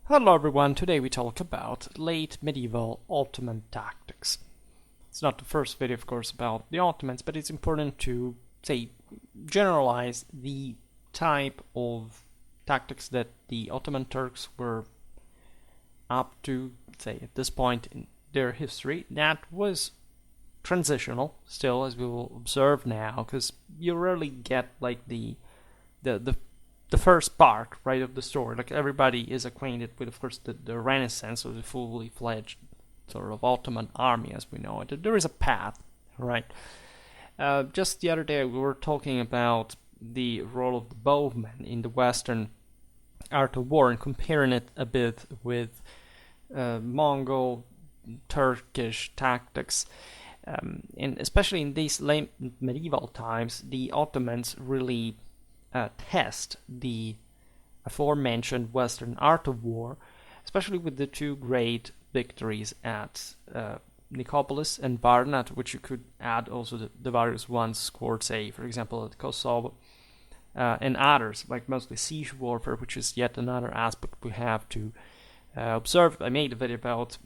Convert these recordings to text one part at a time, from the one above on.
Hello everyone, today we talk about late medieval Ottoman tactics. It's not the first video, of course, about the Ottomans, but it's important to, generalize the type of tactics that the Ottoman Turks were up to, at this point in their history. That was transitional, still, as we will observe now, because you rarely get, the first part, right, of the story. Like, everybody is acquainted with, of course, the Renaissance of the fully fledged sort of Ottoman army as we know it. There is a path, right? Just the other day we were talking about the role of the bowman in the Western art of war and comparing it a bit with Mongol, Turkish tactics. And especially in these late medieval times, the Ottomans really test the aforementioned Western art of war, especially with the two great victories at Nicopolis and Varna, to which you could add also the various ones scored, for example, at Kosovo, and others, like mostly siege warfare, which is yet another aspect we have to observe. I made a video about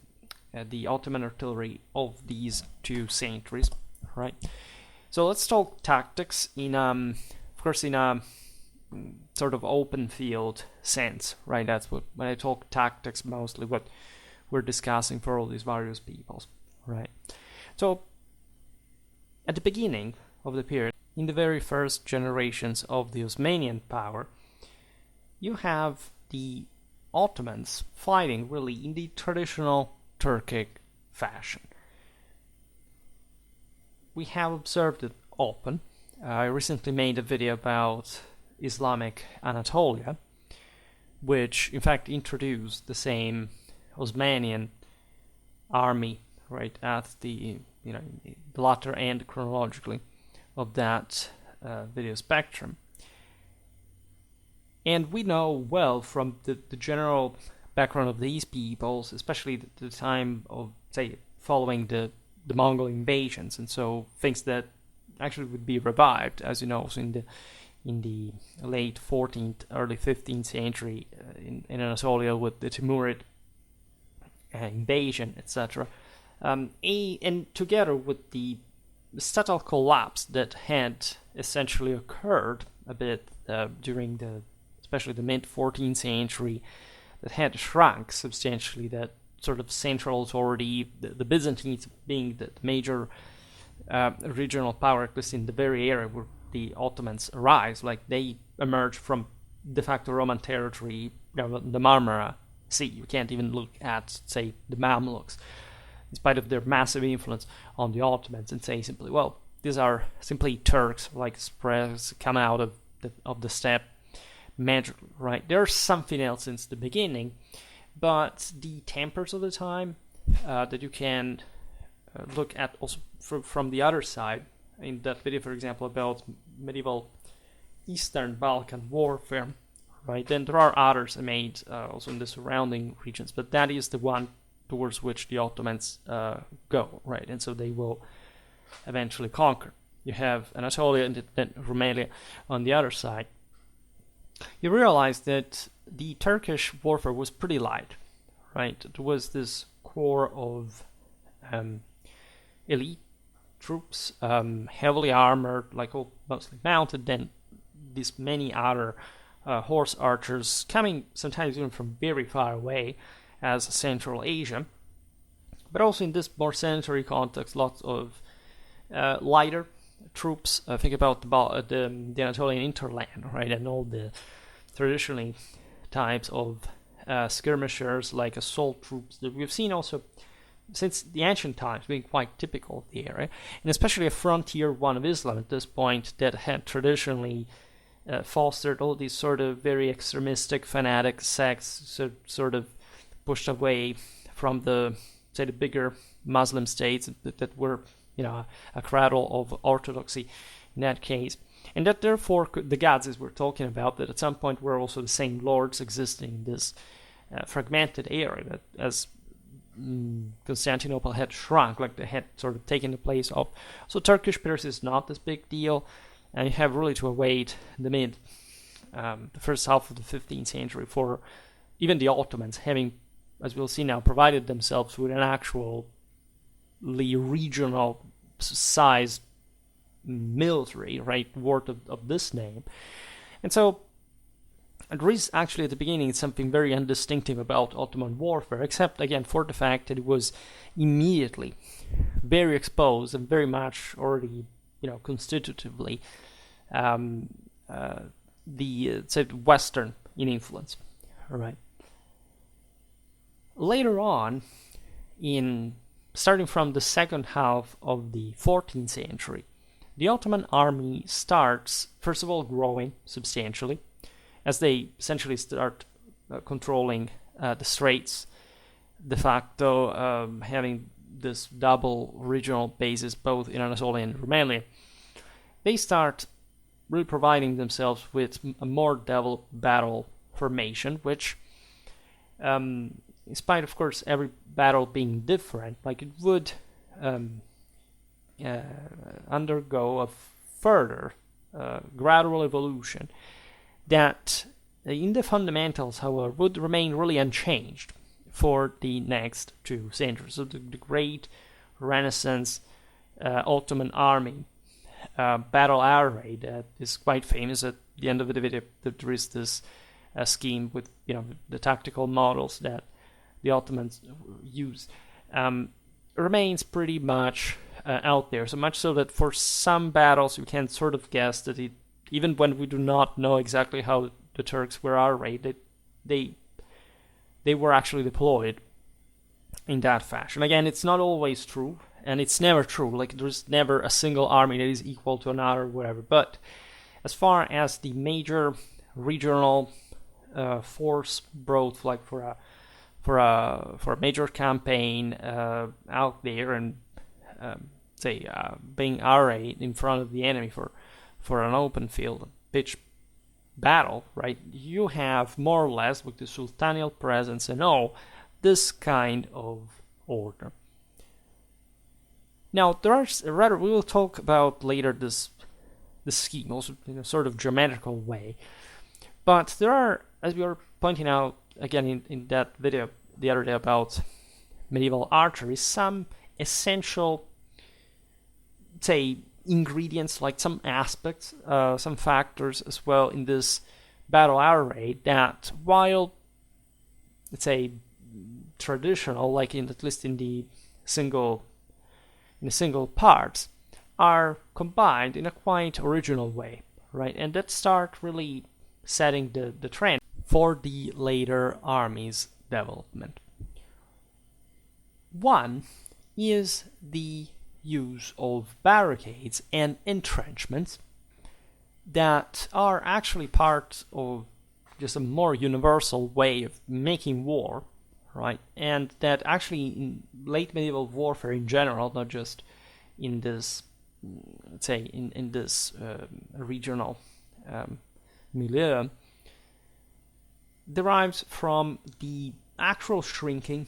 the Ottoman artillery of these two centuries, right? So let's talk tactics in, of course, in a sort of open field sense, right? That's what, when I talk tactics, mostly what we're discussing for all these various peoples, right? So at the beginning of the period, in the very first generations of the Osmanian power, you have the Ottomans fighting really in the traditional Turkic fashion. We have observed it often. I recently made a video about Islamic Anatolia, which in fact introduced the same Osmanian army, right, at the the latter end chronologically of that video spectrum. And we know well from the general background of these peoples, especially the time of, following the Mongol invasions, and so things that actually would be revived, as you know, also in the late 14th, early 15th century in Anatolia with the Timurid invasion, etc. And together with the subtle collapse that had essentially occurred a bit during especially the mid 14th century, that had shrunk substantially that sort of central authority, the Byzantines being the major regional power, at least in the very area where the Ottomans arise. Like, they emerge from de facto Roman territory, the Marmara Sea. You can't even look at, the Mamluks, in spite of their massive influence on the Ottomans, and say simply, well, these are simply Turks, like express, come out of the steppe magically, right? There's something else since the beginning, but the tempers of the time that you can look at also from the other side, in that video, for example, about medieval Eastern Balkan warfare, right? Then there are others I made also in the surrounding regions, but that is the one towards which the Ottomans go, right? And so they will eventually conquer. You have Anatolia and then Romania on the other side. You realize that the Turkish warfare was pretty light, right? It was this core of elite troops, heavily armored, mostly mounted, then these many other horse archers coming sometimes even from very far away as Central Asia, but also in this more sanitary context, lots of lighter troops. Think about the Anatolian hinterland, right, and all the traditionally types of skirmishers, like assault troops that we've seen also since the ancient times, being quite typical of the area, and especially a frontier one of Islam at this point that had traditionally fostered all these sort of very extremistic, fanatic sects, sort of pushed away from the bigger Muslim states that were, a cradle of orthodoxy in that case. And that therefore the Ghazis we're talking about, that at some point were also the same lords existing in this fragmented area, that as Constantinople had shrunk, like they had sort of taken the place of. So Turkish Persia is not this big deal, and you have really to await the first half of the 15th century for even the Ottomans, having, as we'll see now, provided themselves with an actually regional sized military, right, worth of this name. And so there is actually at the beginning something very undistinctive about Ottoman warfare, except again for the fact that it was immediately very exposed and very much already, constitutively say Western in influence. All right. Later on, starting from the second half of the 14th century, the Ottoman army starts, first of all, growing substantially, as they essentially start controlling the Straits, de facto having this double regional bases both in Anatolia and Rumelia. They start really providing themselves with a more developed battle formation, which, in spite, of course, every battle being different, like it would undergo a further gradual evolution that in the fundamentals, however, would remain really unchanged for the next 2 centuries. So the great Renaissance Ottoman army battle array that is quite famous. At the end of the video, there is this scheme with the tactical models that the Ottomans used, remains pretty much out there. So much so that for some battles you can sort of guess that even when we do not know exactly how the Turks were arrayed, they were actually deployed in that fashion. Again, it's not always true, and it's never true. Like, there's never a single army that is equal to another or whatever. But as far as the major regional force growth, like for a major campaign out there and being arrayed in front of the enemy for an open field, pitch battle, right? You have more or less, with the sultanial presence and all, this kind of order. Now, we will talk about later this scheme, also in a sort of geometrical way. But there are, as we were pointing out again in that video the other day about medieval archery, some essential, ingredients, like some aspects, some factors as well in this battle array that, while traditional, like at least in the single parts, are combined in a quite original way, right? And that start really setting the trend for the later army's development. One is the use of barricades and entrenchments that are actually part of just a more universal way of making war, right? And that actually in late medieval warfare in general, not just in this, in this regional milieu, derives from the actual shrinking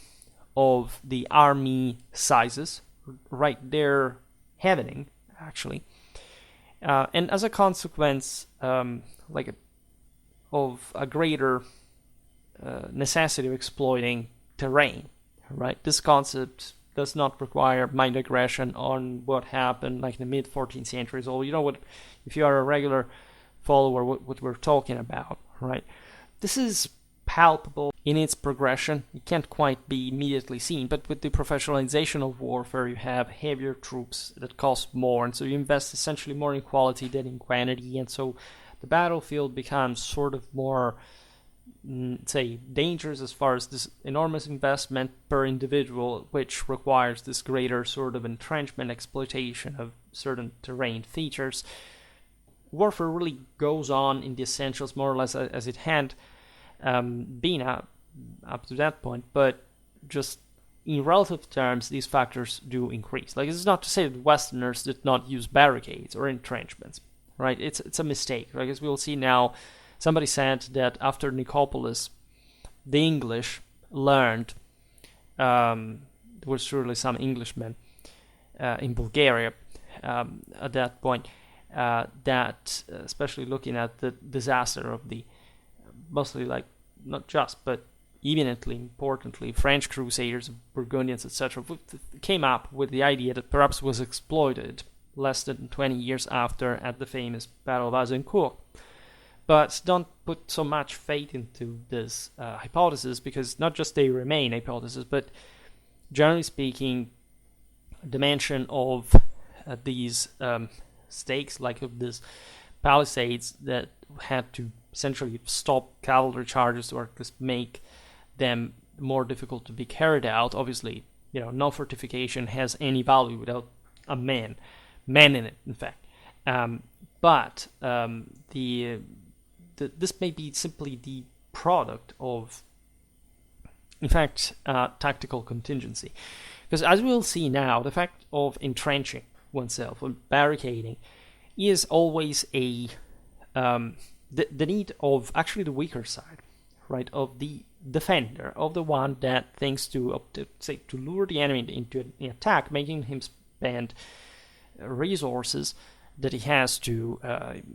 of the army sizes, right there happening actually, and as a consequence, of a greater necessity of exploiting terrain, right? This concept does not require my digression on what happened like in the mid 14th century. So you know what, if you are a regular follower, what we're talking about, right? This is palpable in its progression. It can't quite be immediately seen, but with the professionalization of warfare, you have heavier troops that cost more, and so you invest essentially more in quality than in quantity, and so the battlefield becomes sort of more, dangerous as far as this enormous investment per individual, which requires this greater sort of entrenchment, exploitation of certain terrain features. Warfare really goes on in the essentials more or less as it had been up to that point, but just in relative terms, these factors do increase. Like, it's not to say that Westerners did not use barricades or entrenchments, right? It's a mistake, right? As we will see now, somebody said that after Nicopolis, the English learned, there was surely some Englishmen in Bulgaria at that point, that especially looking at the disaster of the, mostly like, not just, but eminently importantly, French Crusaders, Burgundians, etc., came up with the idea that perhaps was exploited less than 20 years after at the famous Battle of Azincourt. But don't put so much faith into this hypothesis, because not just they remain hypothesis, but generally speaking, the mention of these stakes, like of these palisades that had to essentially stop cavalry charges or just make them more difficult to be carried out. Obviously, no fortification has any value without a man in it, in fact. But this may be simply the product of, in fact, tactical contingency. Because as we'll see now, the fact of entrenching oneself or barricading is always the need of actually the weaker side, right, of the defender, of the one that thinks to lure the enemy into an attack, making him spend resources that he has to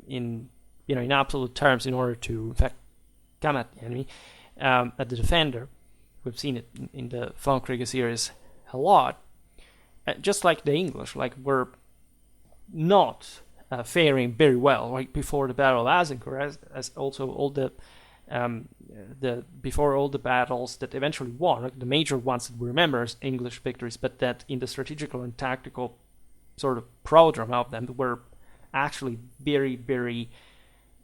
in absolute terms in order to in fact come at the enemy, at the defender. We've seen it in the Frankrieg series a lot. Just like the English, were not faring very well right before the Battle of Azincourt, as also all the before all the battles that eventually won, like the major ones that we remember as English victories, but that in the strategical and tactical sort of program of them were actually very, very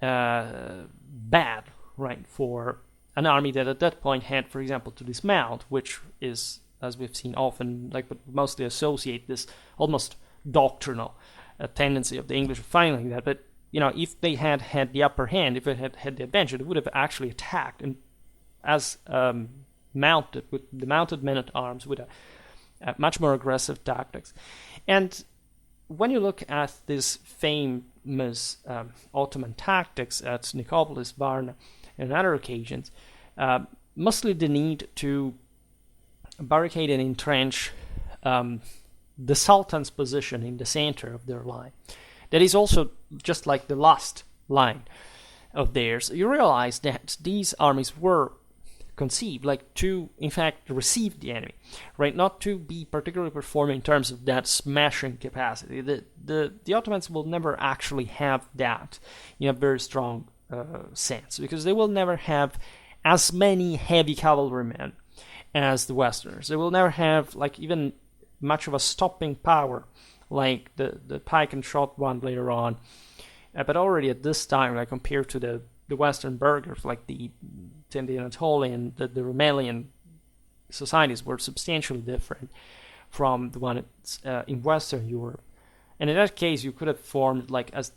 bad, right, for an army that at that point had, for example, to dismount, which is, as we've seen often, but mostly associate this almost doctrinal tendency of the English of finding that. But if they had had the upper hand, if it had the advantage, it would have actually attacked, and as mounted with the mounted men at arms with a much more aggressive tactics. And when you look at this famous Ottoman tactics at Nicopolis, Varna, and other occasions, mostly the need to barricade and entrench the Sultan's position in the center of their line. That is also just like the last line of theirs. You realize that these armies were conceived to, in fact, receive the enemy, right? Not to be particularly performing in terms of that smashing capacity. The Ottomans will never actually have that in a very strong sense, because they will never have as many heavy cavalrymen as the Westerners. They will never have even much of a stopping power like the pike and shot one later on. But already at this time, compared to the Western burghers, like the Anatolian, the Rumelian societies were substantially different from the one in Western Europe. And in that case, you could have formed, as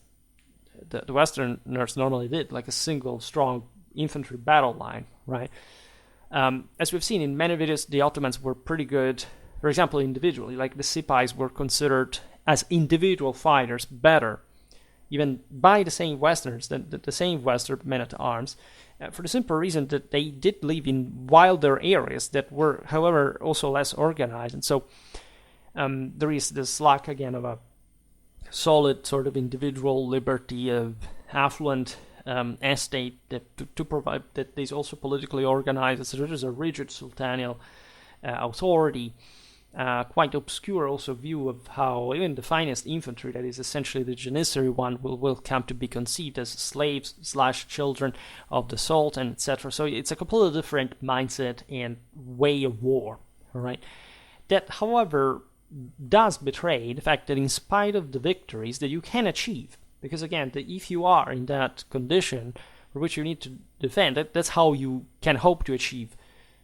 the Westerners normally did, a single strong infantry battle line, right? As we've seen in many videos, the Ottomans were pretty good, for example, individually. The Sipais were considered as individual fighters better, even by the same Westerners, the same Western men at arms, for the simple reason that they did live in wilder areas that were, however, also less organized. And so there is this lack, again, of a solid sort of individual liberty of affluent estate to provide that is also politically organized. So there is a rigid sultanial authority, quite obscure also view of how even the finest infantry, that is essentially the janissary one, will come to be conceived as slaves / children of the Sultan, etc. So it's a completely different mindset and way of war, all right? That, however, does betray the fact that in spite of the victories that you can achieve, because again, if you are in that condition for which you need to defend, that's how you can hope to achieve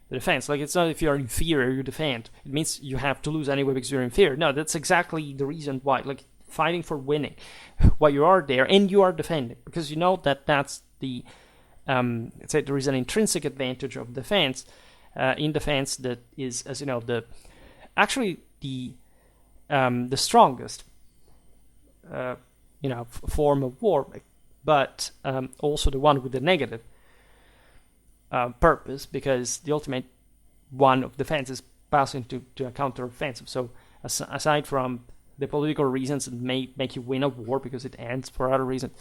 the defense. It's not if you're inferior you defend. It means you have to lose anyway because you're inferior. No, that's exactly the reason why. Fighting for winning, why you are there and you are defending, because you know that's the let's say there is an intrinsic advantage of defense in defense that is, as you know, the strongest form of war, but also the one with the negative purpose, because the ultimate one of defense is passing to a counter-offensive. So aside from the political reasons that may make you win a war because it ends for other reasons,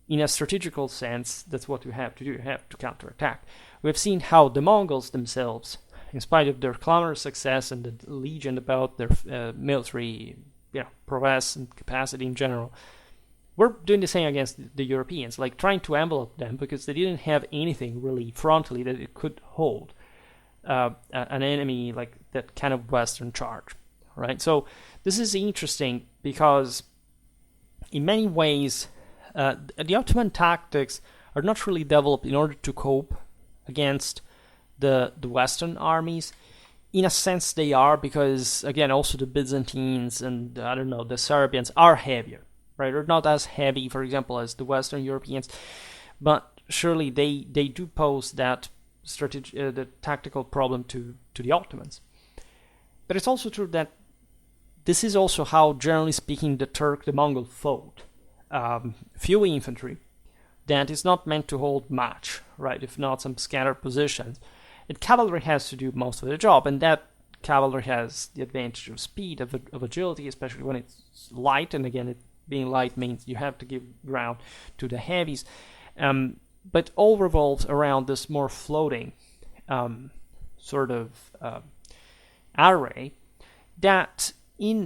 in a strategical sense, that's what you have to do. You have to counterattack. We have seen how the Mongols themselves, in spite of their clamorous success and the legend about their military prowess and capacity in general, were doing the same against the Europeans, like trying to envelop them because they didn't have anything really frontally that it could hold an enemy like that kind of Western charge, right? So this is interesting because in many ways the Ottoman tactics are not really developed in order to cope against the Western armies. In a sense they are, because again also the Byzantines and the Serbians are heavier, right? They're not as heavy, for example, as the Western Europeans, but surely they do pose that the tactical problem to the Ottomans. But it's also true that this is also how, generally speaking, the Mongol fought. Few infantry that is not meant to hold much, right? If not some scattered positions. And cavalry has to do most of the job, and that cavalry has the advantage of speed, of agility, especially when it's light. And again, being light means you have to give ground to the heavies. But all revolves around this more floating array that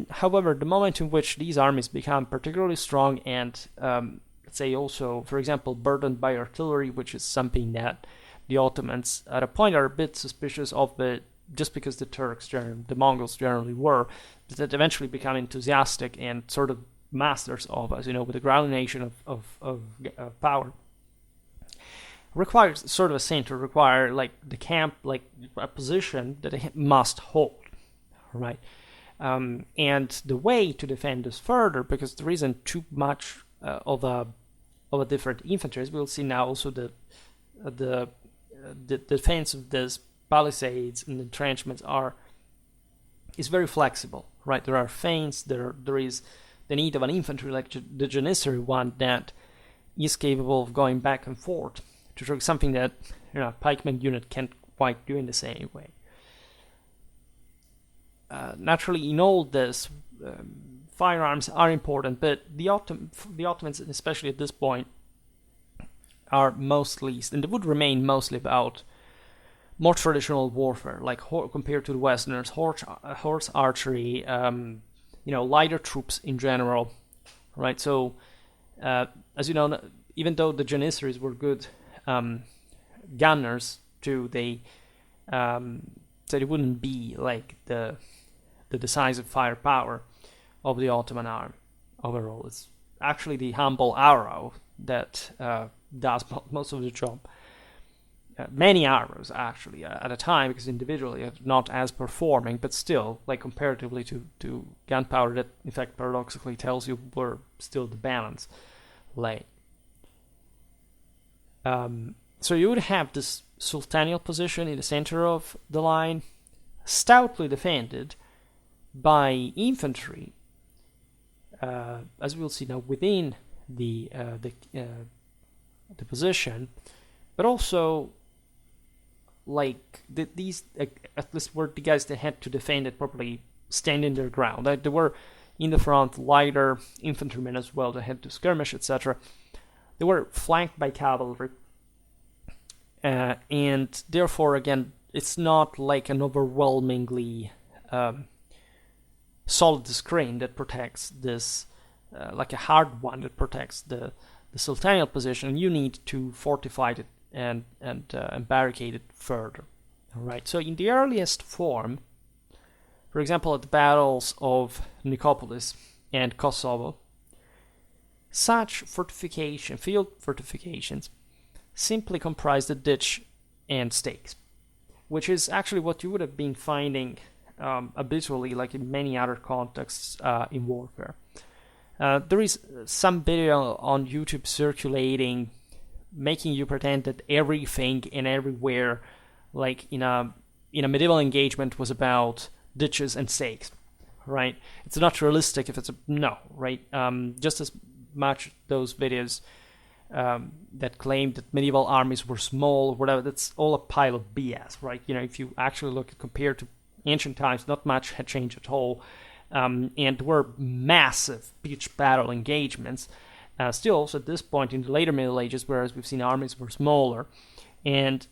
however, the moment in which these armies become particularly strong and, let's say also, for example, burdened by artillery, which is something that the Ottomans at a point are a bit suspicious of, but just because the Mongols generally were, that eventually become enthusiastic and sort of masters of us, with the granulation of power. Requires sort of a center, require like the camp, like a position that it must hold, right? And the way to defend this further, because there isn't too much of a different infantry, as we'll see now. Also, the defense of these palisades and entrenchments is very flexible, right? There are feints. There is the need of an infantry like the Janissary one that is capable of going back and forth to do something that a pikeman unit can't quite do in the same way. Naturally, in all this, firearms are important, but the Ottomans, especially at this point, are mostly, and they would remain mostly about more traditional warfare, like compared to the Westerners, horse archery, lighter troops in general, right? So, as you know, even though the Janissaries were good gunners too, they wouldn't be like the decisive firepower of the Ottoman army overall. It's actually the humble arrow that does most of the job. Many arrows actually at a time, because individually not as performing, but still, like comparatively to gunpowder, that in fact paradoxically tells you where still the balance lay. So you would have this sultanial position in the center of the line, stoutly defended by infantry, as we'll see now, within the position, but also like these at least were the guys that had to defend it properly, standing their ground. There were in the front lighter infantrymen as well that had to skirmish, etc. They were flanked by cavalry, and therefore, again, it's not like an overwhelmingly solid screen that protects this, like a hard one that protects the sultanial position. You need to fortify it and barricade it further. All right. So in the earliest form, for example, at the battles of Nicopolis and Kosovo, such field fortifications simply comprise the ditch and stakes, which is actually what you would have been finding habitually, like in many other contexts in warfare. There is some video on YouTube circulating, making you pretend that everything and everywhere, like in a medieval engagement, was about ditches and stakes, right? It's not realistic if it's right? Just as much those videos that claim that medieval armies were small, whatever, that's all a pile of BS, right? If you actually look at compared to ancient times, not much had changed at all, and were massive pitched battle engagements. Still, also at this point in the later Middle Ages, whereas we've seen armies were smaller, and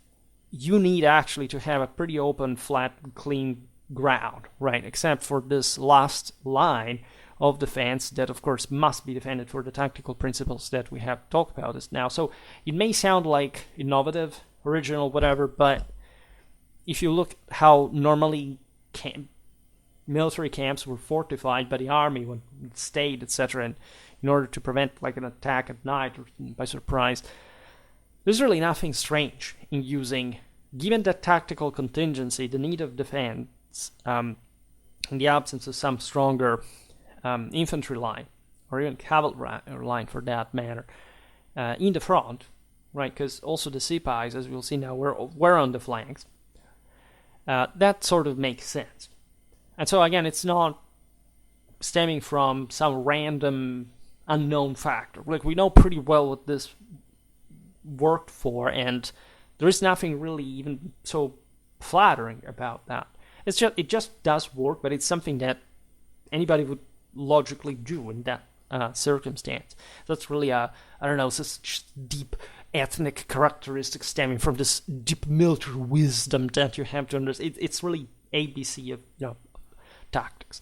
you need actually to have a pretty open, flat, clean ground, right? Except for this last line of defense that, of course, must be defended for the tactical principles that we have talked about this now. So it may sound like innovative, original, whatever, but if you look how normally military camps were fortified by the army when it stayed, etc., and in order to prevent like an attack at night or by surprise, there's really nothing strange in using, given that tactical contingency, the need of defense, in the absence of some stronger infantry line, or even cavalry line for that matter, in the front, right? Because also the Sipais, as we'll see now, were on the flanks. That sort of makes sense. And so again, it's not stemming from some random unknown factor. Like, we know pretty well what this worked for, and there is nothing really even so flattering about that. It just does work, but it's something that anybody would logically do in that circumstance. That's really such deep ethnic characteristics stemming from this deep military wisdom that you have to understand. It's really ABC of tactics.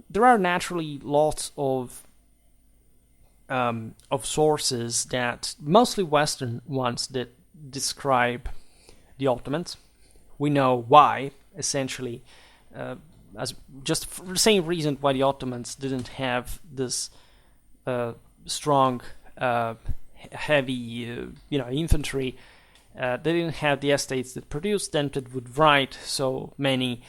There are naturally lots of sources, that mostly Western ones, that describe the Ottomans. We know why, essentially, as just for the same reason why the Ottomans didn't have this strong, heavy, infantry. They didn't have the estates that produced them, that would write so many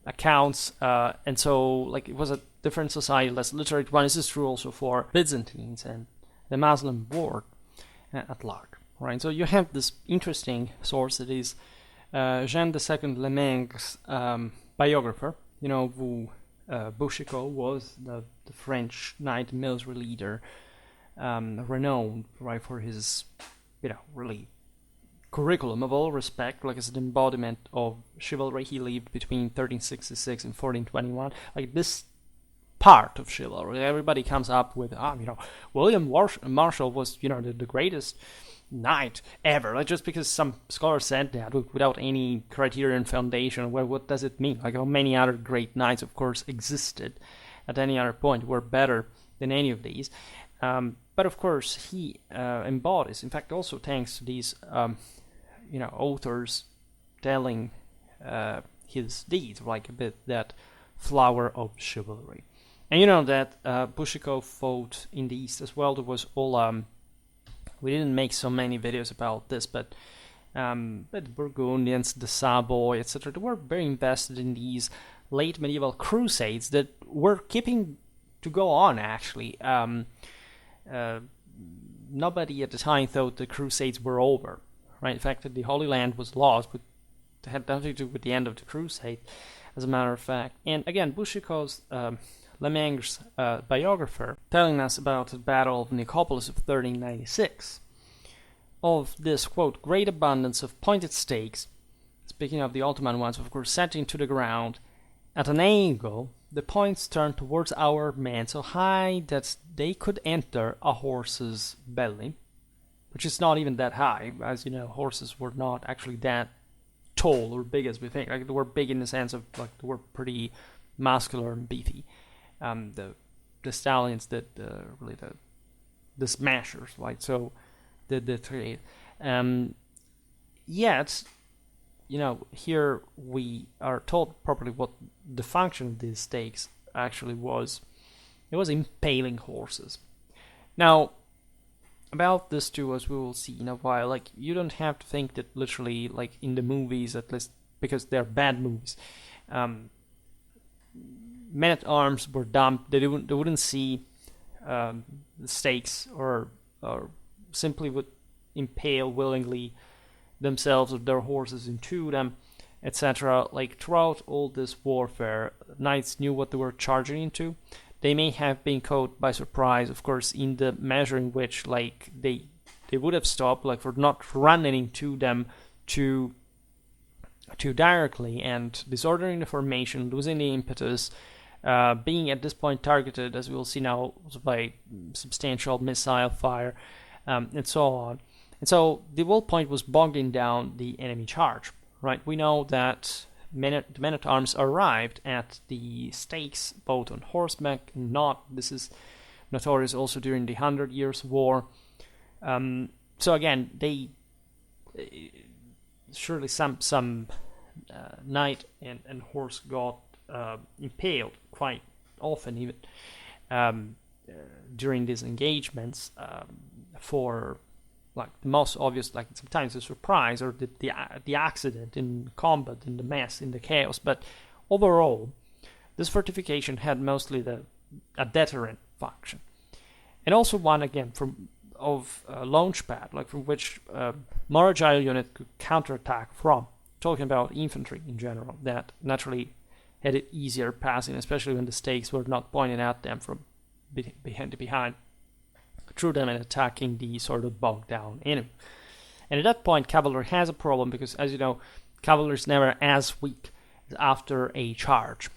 accounts, and so like it was a different society, less literate one. This is true also for Byzantines and the Muslim world at large, right? So you have this interesting source that is Jean II Lemaire's biographer, who Boucicaut was the French knight military leader, renowned, right, for his, really curriculum of all respect, like as an embodiment of chivalry. He lived between 1366 and 1421. Like this part of chivalry, everybody comes up with, William Marshall was, the greatest knight ever. Like, just because some scholars said that without any criterion foundation, well, what does it mean? Like, how many other great knights, of course, existed at any other point, were better than any of these. But of course, he embodies, in fact, also thanks to these, authors telling his deeds, like a bit that flower of chivalry. And you know that Boucicaut fought in the East as well. There was all, we didn't make so many videos about this, but the Burgundians, the Savoy, etc., they were very invested in these late medieval crusades that were keeping to go on, actually. Nobody at the time thought the Crusades were over, right? In fact, the Holy Land was lost, but it had nothing to do with the end of the Crusade, as a matter of fact. And again, Boucicaut's Lemaire's biographer, telling us about the Battle of Nicopolis of 1396, of this, quote, great abundance of pointed stakes, speaking of the Ottoman ones, of course, set into the ground at an angle, the points turned towards our men so high that they could enter a horse's belly, which is not even that high. As you know, horses were not actually that tall or big as we think. Like, they were big in the sense of, like, they were pretty muscular and beefy. The stallions that really the smashers, right? So the trade. Yet, here we are told properly what the function of these stakes actually was. It was impaling horses. Now, about this too, as we will see in a while, like, you don't have to think that literally, like in the movies, at least because they're bad movies, men-at-arms were dumped. They wouldn't see the stakes, or simply would impale willingly themselves or their horses into them, etc. Like, throughout all this warfare, knights knew what they were charging into. They may have been caught by surprise, of course, in the measure in which, like, they would have stopped, like, for not running into them too directly and disordering the formation, losing the impetus, being at this point targeted, as we will see now, by substantial missile fire, and so on. And so the whole point was bogging down the enemy charge, right? We know that the men-at-arms arrived at the stakes, both on horseback and not. This is notorious also during the 100 Years' War. So again, they surely some knight and horse got impaled quite often, even during these engagements, for like the most obvious, like sometimes a surprise or the accident in combat, in the mess, in the chaos. But overall, this fortification had mostly a deterrent function, and also one again of a launchpad, like from which more agile unit could counterattack from. Talking about infantry in general, that naturally had it easier passing, especially when the stakes were not pointed at them from behind, through them and attacking the sort of bogged down enemy. And at that point, cavalry has a problem because, as you know, cavalry is never as weak as after a charge,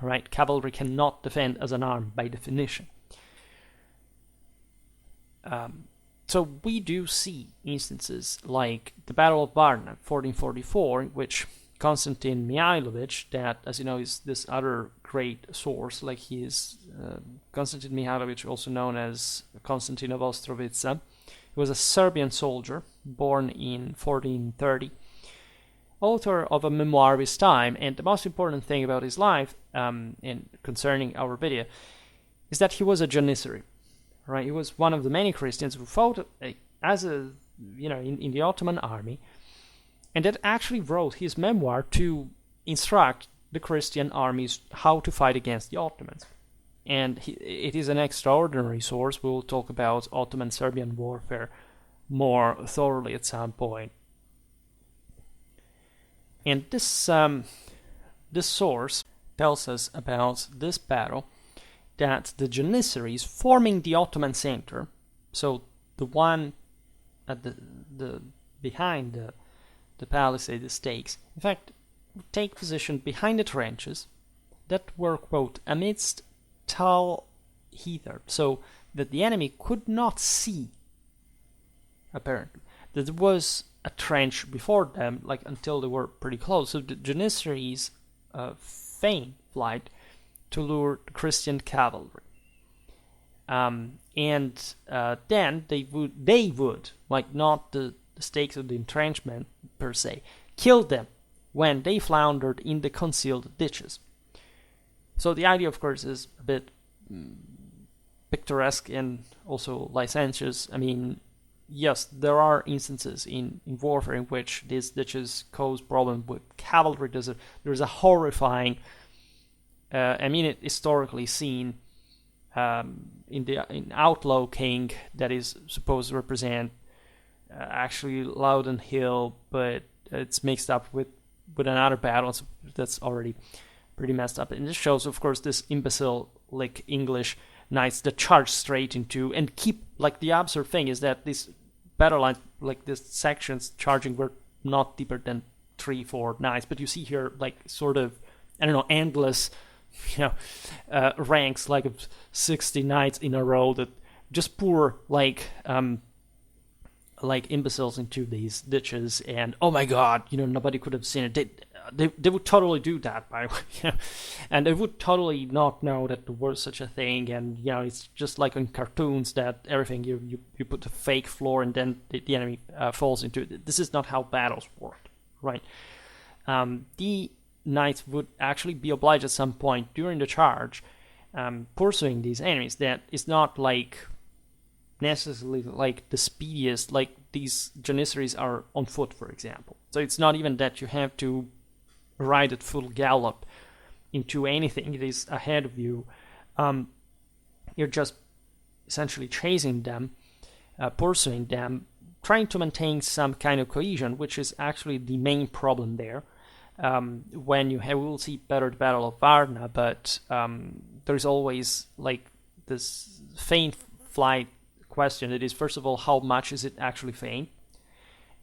right? Cavalry cannot defend as an arm by definition. So we do see instances like the Battle of Varna, 1444, in which Konstantin Mihailovich, that, as you know, is this other great source, like he is Konstantin Mihailovich, also known as Konstantin of Ostrovica. He was a Serbian soldier born in 1430, author of a memoir of his time, and the most important thing about his life, and concerning our video, is that he was a Janissary. Right, he was one of the many Christians who fought as in the Ottoman army, and that actually wrote his memoir to instruct the Christian armies how to fight against the Ottomans. And it is an extraordinary source. We will talk about Ottoman-Serbian warfare more thoroughly at some point. And this source tells us about this battle, that the Janissaries forming the Ottoman center, so the one at the behind the palisade, the stakes, in fact, take position behind the trenches that were, quote, amidst tall heather, so that the enemy could not see, apparently, that there was a trench before them, like until they were pretty close. So the Janissaries feigned flight to lure the Christian cavalry, and then they would, like not the stakes of the entrenchment per se, kill them when they floundered in the concealed ditches. So the idea, of course, is a bit picturesque and also licentious. I mean, yes, there are instances in warfare in which these ditches cause problems with cavalry. There's a horrifying it historically seen in Outlaw King that is supposed to represent actually Loudon Hill, but it's mixed up with another battle, so that's already pretty messed up. And this shows, of course, this imbecile like English knights that charge straight into and keep, like, the absurd thing is that these battle lines, like these sections charging, were not deeper than 3-4 knights, but you see here like sort of, I don't know, endless ranks like of 60 knights in a row that just pour like imbeciles into these ditches, and oh my god, nobody could have seen it. They would totally do that, by the way, and they would totally not know that there was such a thing, and it's just like in cartoons that everything you put a fake floor and then the enemy falls into it. This is not how battles work, right? The knights would actually be obliged at some point during the charge pursuing these enemies. That is not like necessarily like the speediest, like these Janissaries are on foot, for example. So it's not even that you have to ride at full gallop into anything. It is ahead of you. You're just essentially chasing them, pursuing them, trying to maintain some kind of cohesion, which is actually the main problem there. When you have, we'll see better the Battle of Varna, but there's always like this feint flight question. It is, first of all, how much is it actually feint,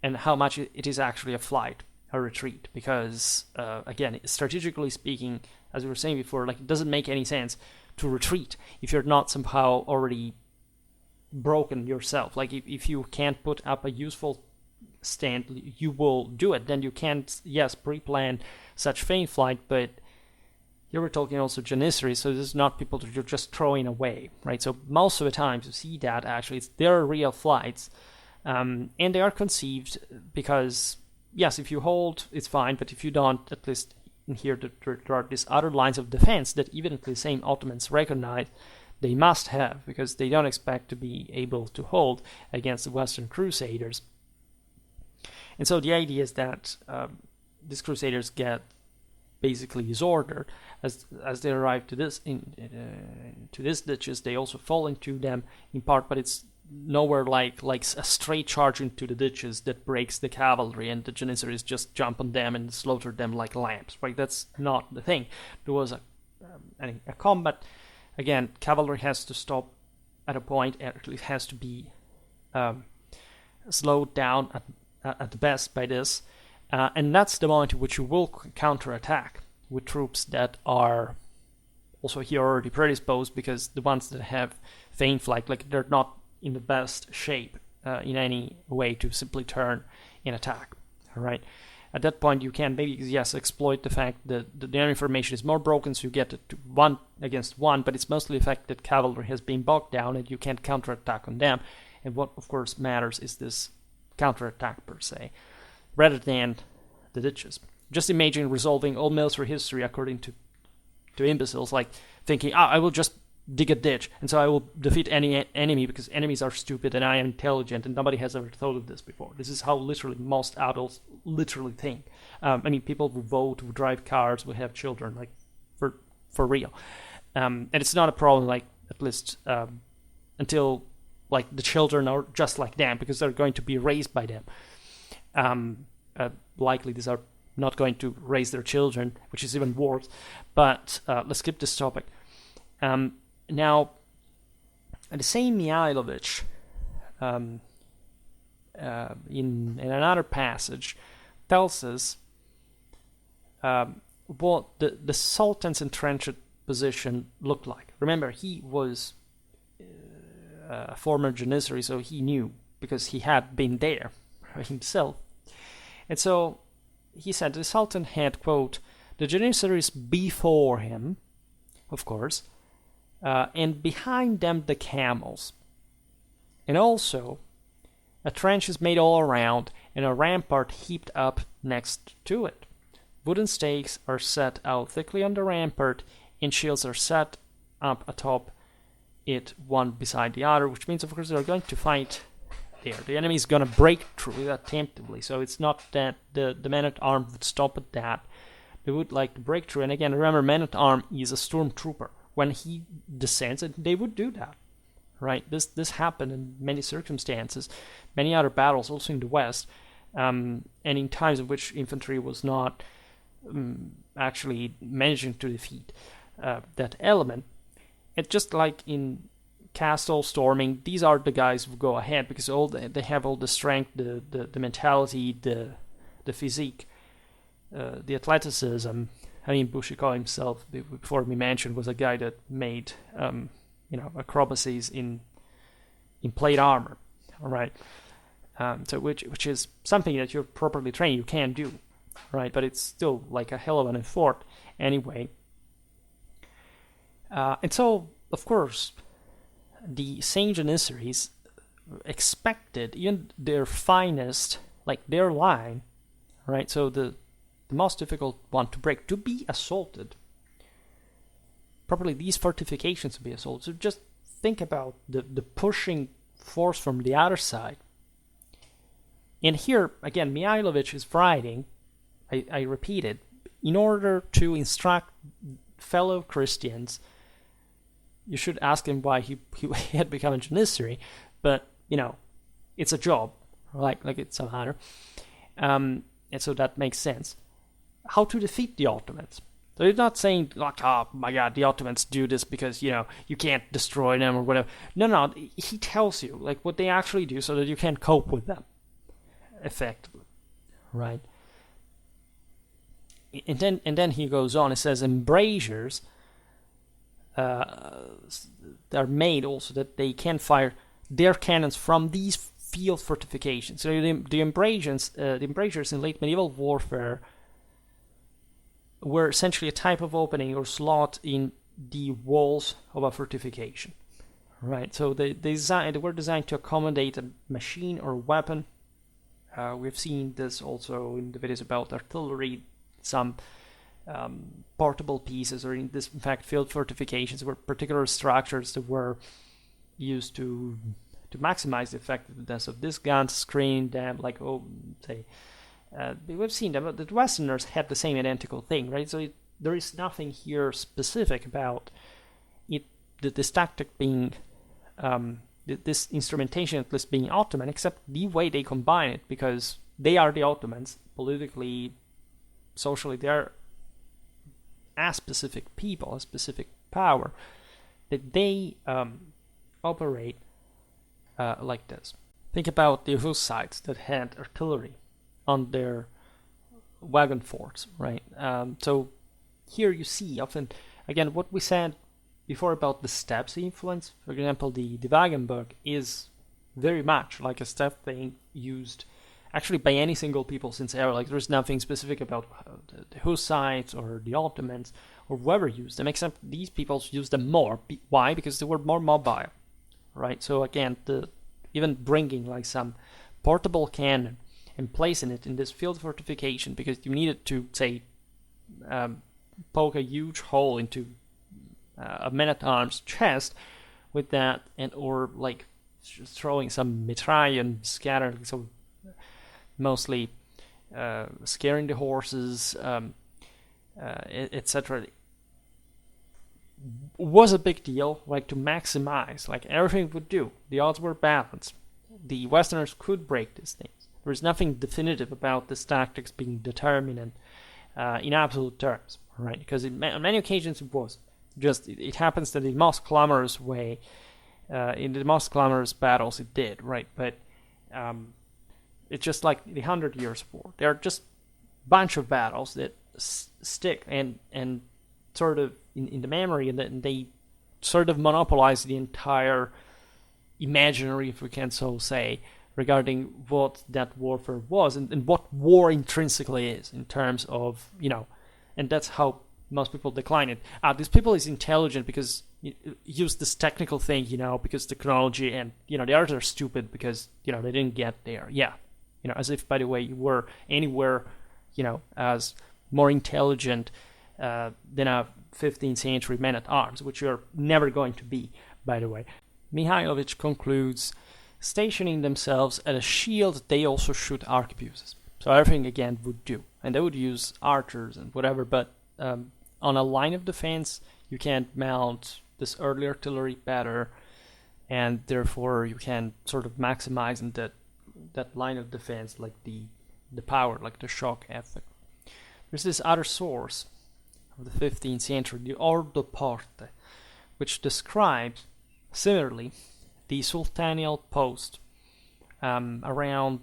and how much it is actually a flight. a retreat, because again, strategically speaking, as we were saying before, like, it doesn't make any sense to retreat if you're not somehow already broken yourself. Like, if you can't put up a useful stand, you will do it. Then you can't, yes, pre-plan such feint flight, but here we're talking also Janissaries, so this is not people that you're just throwing away, right? So most of the times you see that actually they're real flights, and they are conceived because, yes, if you hold, it's fine, but if you don't, at least in here there are these other lines of defense that even the same Ottomans recognize they must have, because they don't expect to be able to hold against the Western Crusaders. And so the idea is that these Crusaders get basically disordered as they arrive to this to these ditches. They also fall into them in part, but it's nowhere like a straight charge into the ditches that breaks the cavalry and the Janissaries just jump on them and slaughter them like lambs. Right? That's not the thing. There was a combat. Again, cavalry has to stop at a point, at least has to be slowed down at the best by this. And that's the moment in which you will counterattack with troops that are also here already predisposed, because the ones that have feint flight, like, they're not in the best shape in any way to simply turn in attack. All right. At that point, you can maybe, yes, exploit the fact that the enemy formation is more broken, so you get it to 1 against 1, but it's mostly the fact that cavalry has been bogged down and you can't counterattack on them. And what, of course, matters is this counterattack per se, rather than the ditches. Just imagine resolving all military history according to imbeciles, like thinking, I will just dig a ditch, and so I will defeat any enemy because enemies are stupid and I am intelligent, and nobody has ever thought of this before. This is how literally most adults literally think. I mean, people who vote, who drive cars, who have children, like, for real. And it's not a problem, like, at least until, like, the children are just like them, because they're going to be raised by them. Likely these are not going to raise their children, which is even worse. But let's skip this topic. Now, the same Mihailovich, in another passage, tells us what the Sultan's entrenched position looked like. Remember, he was a former Janissary, so he knew, because he had been there himself. And so he said the Sultan had, quote, the Janissaries before him, of course, and behind them the camels. And also a trench is made all around and a rampart heaped up next to it. Wooden stakes are set out thickly on the rampart, and shields are set up atop it, one beside the other, which means, of course, they're going to fight there. The enemy is going to break through attemptably, so it's not that the men-at-arms would stop at that. They would like to break through, and again, remember, man-at-arm is a stormtrooper. When he descends, they would do that, right? This happened in many circumstances, many other battles, also in the West, and in times in which infantry was not actually managing to defeat that element. It's just like in castle storming, these are the guys who go ahead because they have all the strength, the mentality, the physique, the athleticism. I mean, Bushiko himself, before we mentioned, was a guy that made acrobacies in plate armor. All right, so which is something that you're properly trained, you can do, right? But it's still like a hell of an effort anyway. And so, of course, the Saint Janissaries expected even their finest, like their line, right? So the most difficult one to break, to be assaulted. Properly, these fortifications to be assaulted. So just think about the pushing force from the other side. And here, again, Mihailovich is writing, I repeat it, in order to instruct fellow Christians. You should ask him why he had become a Janissary, but, it's a job, like it's a matter. And so that makes sense. How to defeat the Ottomans. So he's not saying, like, oh my god, the Ottomans do this because, you can't destroy them or whatever. No, he tells you, like, what they actually do so that you can cope with them effectively, right? and then he goes on. It says embrasures are made also that they can fire their cannons from these field fortifications. So the embrasures in late medieval warfare were essentially a type of opening or slot in the walls of a fortification, right? So they were designed to accommodate a machine or weapon. We've seen this also in the videos about artillery. Some portable pieces, or in fact field fortifications, were particular structures that were used to maximize the effectiveness of these guns, screen them, like we've seen them, but the Westerners had the same identical thing, right? So there is nothing here specific about it, this tactic being, this instrumentation at least being Ottoman, except the way they combine it, because they are the Ottomans, politically, socially, they are a specific people, a specific power, that they operate like this. Think about the Hussites that had artillery on their wagon forts, right? So here you see often, again, what we said before about the steppes influence. For example, the Wagenburg is very much like a steppe thing used actually by any single people since ever. Like there's nothing specific about the Hussites or the Ottomans or whoever used them, except these people used them more. Why? Because they were more mobile, right? So again, even bringing like some portable cannon and placing it in this field fortification, because you needed to, say, poke a huge hole into a man-at-arms chest with that, and or like throwing some mitraille and scatter, so mostly scaring the horses, etc. Was a big deal, like to maximize, like everything would do. The odds were balanced. The Westerners could break these things. There is nothing definitive about this tactics being determinant in absolute terms, right? Because on many occasions it was. Just it happens that in the most clamorous way, in the most clamorous battles it did, right? But it's just like the 100 Years' War. There are just a bunch of battles that stick and sort of in the memory, and they sort of monopolize the entire imaginary, if we can so say, regarding what that warfare was and what war intrinsically is in terms of, and that's how most people decline it. This people is intelligent because use this technical thing, because technology, and, the others are stupid because, they didn't get there. Yeah. As if, by the way, you were anywhere, as more intelligent than a 15th century man-at-arms, which you're never going to be, by the way. Mihailovich concludes, stationing themselves at a shield, they also shoot arquebuses. So everything, again, would do. And they would use archers and whatever, but on a line of defense, you can't mount this early artillery better, and therefore you can sort of maximize in that line of defense, like the power, like the shock effect. There's this other source of the 15th century, the Ordo Porte, which describes, similarly, the Sultanial post around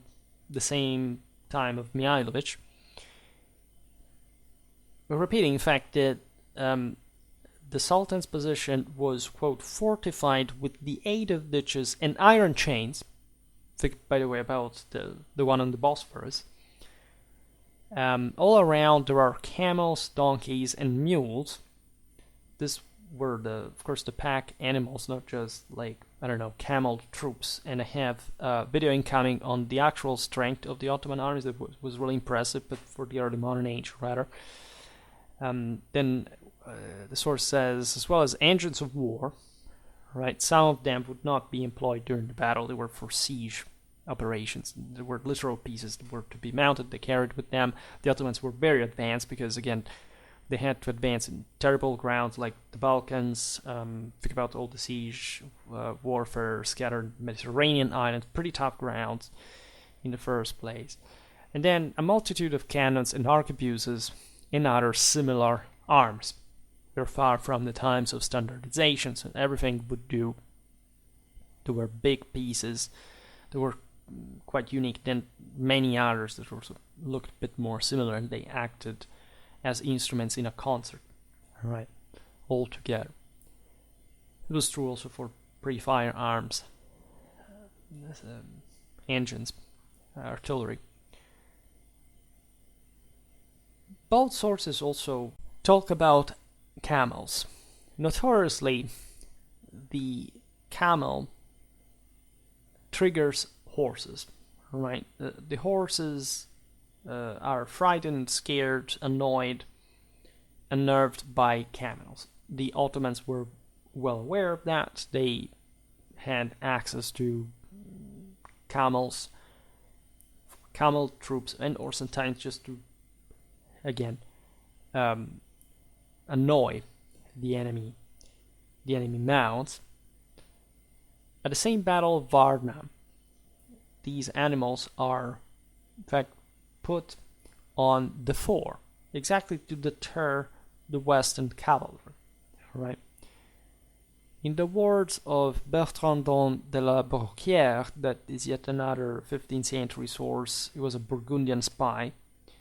the same time of Mihailovich. We're repeating, in fact, that the Sultan's position was, quote, fortified with the aid of ditches and iron chains. Think, by the way, about the one on the Bosphorus. All around there are camels, donkeys, and mules. This were of course, the pack animals, not just like, camel troops. And I have a video incoming on the actual strength of the Ottoman armies that was really impressive, but for the early modern age, rather. Then the source says, as well as engines of war, right? Some of them would not be employed during the battle. They were for siege operations. There were literal pieces that were to be mounted. They carried with them. The Ottomans were very advanced because, again, they had to advance in terrible grounds like the Balkans. Think about all the siege warfare, scattered Mediterranean islands, pretty tough grounds in the first place. And then a multitude of cannons and arquebuses and other similar arms. They're far from the times of standardization, so everything would do. There were big pieces that were quite unique, then many others that also looked a bit more similar, and they acted as instruments in a concert, right, all together. It was true also for pre-firearms, engines, artillery. Both sources also talk about camels. Notoriously, the camel triggers horses, right? The horses are frightened, scared, annoyed, unnerved by camels. The Ottomans were well aware of that. They had access to camels, camel troops, and or sometimes just to, again, annoy the enemy mounts. At the same Battle of Varna, these animals are, in fact, put on the fore, exactly to deter the Western cavalry, right? In the words of Bertrand de la Brocquière, that is yet another 15th century source, he was a Burgundian spy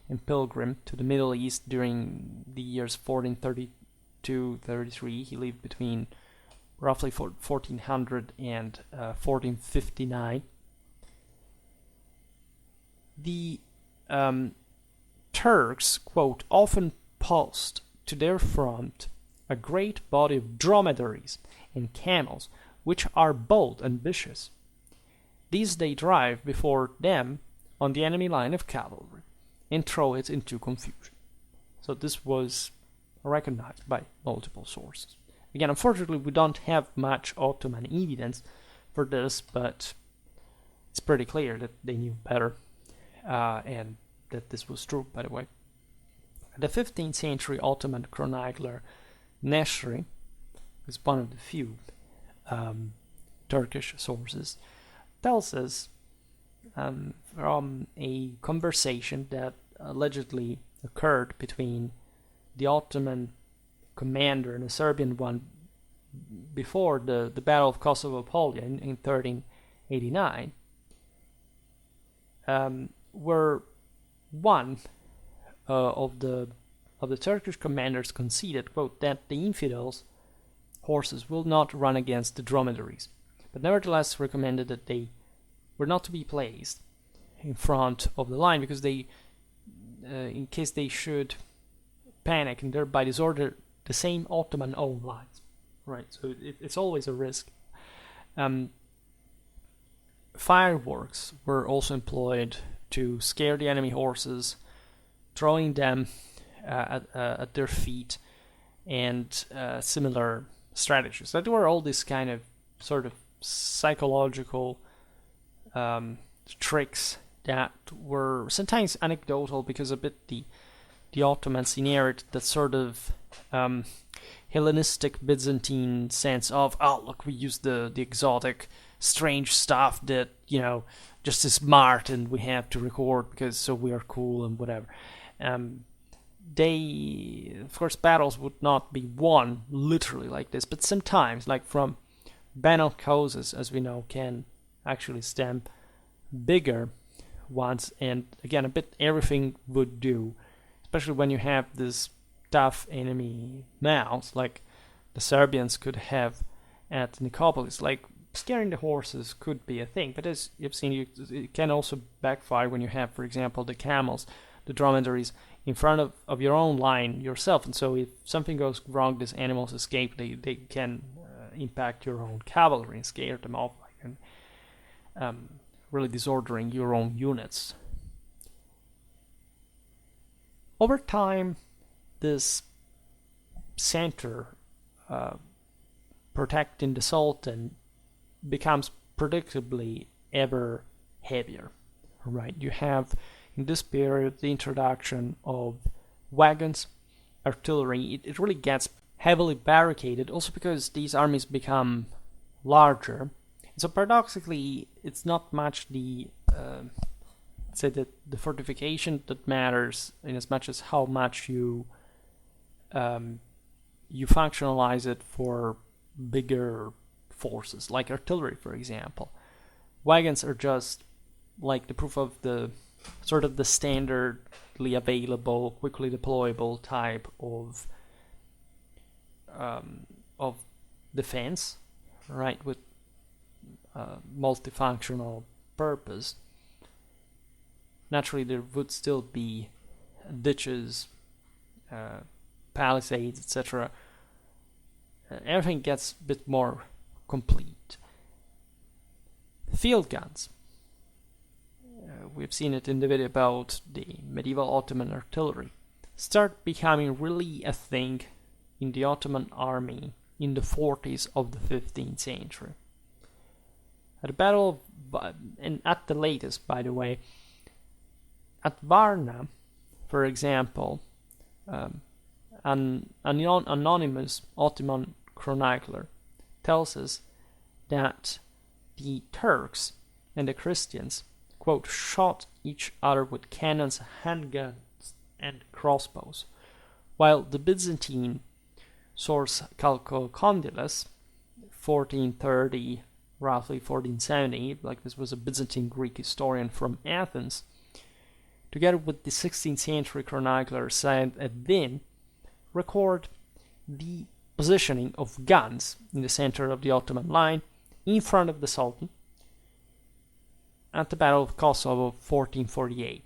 and pilgrim to the Middle East during the years 1432-33. He lived between roughly 1400 and 1459. The Turks, quote, often post to their front a great body of dromedaries and camels, which are bold and vicious. These they drive before them on the enemy line of cavalry, and throw it into confusion. So this was recognized by multiple sources. Again, unfortunately, we don't have much Ottoman evidence for this, but it's pretty clear that they knew better, and that this was true, by the way. The 15th century Ottoman chronicler Nesri is one of the few Turkish sources, tells us from a conversation that allegedly occurred between the Ottoman commander and a Serbian one before the Battle of Kosovo-Polja in 1389, where one of the Turkish commanders conceded, quote, that the infidels' horses will not run against the dromedaries, but nevertheless recommended that they were not to be placed in front of the line because they, in case they should panic and thereby disorder the same Ottoman own lines, right? So it's always a risk. Fireworks were also employed to scare the enemy horses, throwing them at their feet, and similar strategies. That were all these kind of sort of psychological tricks that were sometimes anecdotal because a bit the Ottomans inherited that sort of Hellenistic Byzantine sense of, oh look, we use the exotic strange stuff that, you know, just is smart and we have to record because so we are cool and whatever. They, of course, battles would not be won literally like this, but sometimes, like from banal causes, as we know, can actually stem bigger ones, and again, a bit everything would do, especially when you have this tough enemy mounts, like the Serbians could have at Nicopolis. Like, scaring the horses could be a thing, but as you've seen, it can also backfire when you have, for example, the camels, the dromedaries, in front of your own line yourself, and so if something goes wrong, these animals escape, they can impact your own cavalry and scare them off, and really disordering your own units. Over time, this center protecting the Sultan becomes predictably ever heavier, right? You have in this period the introduction of wagons, artillery. It really gets heavily barricaded, also because these armies become larger. So paradoxically, it's not much the say that the fortification that matters, in as much as how much you functionalize it for bigger forces, like artillery, for example. Wagons are just like the proof of the sort of the standard readily available, quickly deployable type of defense, right, with multifunctional purpose. Naturally, there would still be ditches, palisades, etc. Everything gets a bit more complete. Field guns. We've seen it in the video about the medieval Ottoman artillery. Start becoming really a thing in the Ottoman army in the 40s of the 15th century. At the battle, and at the latest, by the way, at Varna, for example, an anonymous Ottoman chronicler tells us that the Turks and the Christians, quote, shot each other with cannons, handguns, and crossbows, while the Byzantine source Aq-Qoyunlu, 1430, roughly 1470, like this was a Byzantine Greek historian from Athens, together with the 16th century chronicler Said ad-Din, record the positioning of guns in the center of the Ottoman line in front of the Sultan at the Battle of Kosovo of 1448.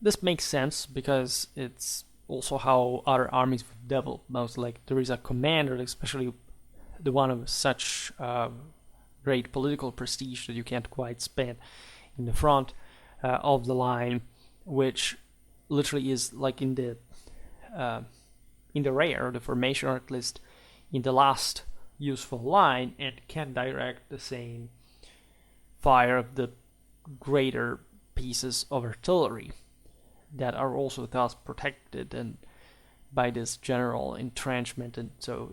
This makes sense because it's also how other armies would develop. Most like there is a commander, especially the one of such great political prestige that you can't quite spend in the front of the line, which literally is like in the rear of the formation, or at least in the last useful line, and can direct the same fire of the greater pieces of artillery that are also thus protected and by this general entrenchment, and so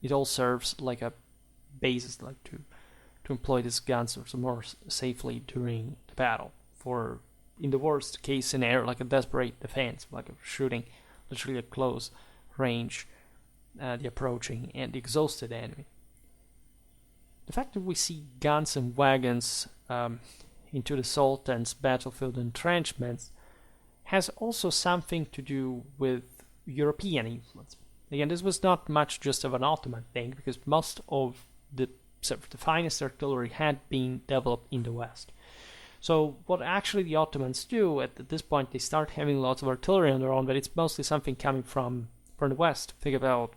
it all serves like a basis, like to employ these guns or more safely during the battle, for in the worst case scenario, like a desperate defense, like a shooting literally at close range the approaching and the exhausted enemy. The fact that we see guns and wagons into the Sultan's battlefield entrenchments has also something to do with European influence. Again, this was not much just of an Ottoman thing, because most of the finest artillery had been developed in the West. So what actually the Ottomans do at this point, they start having lots of artillery on their own, but it's mostly something coming from the West. Think about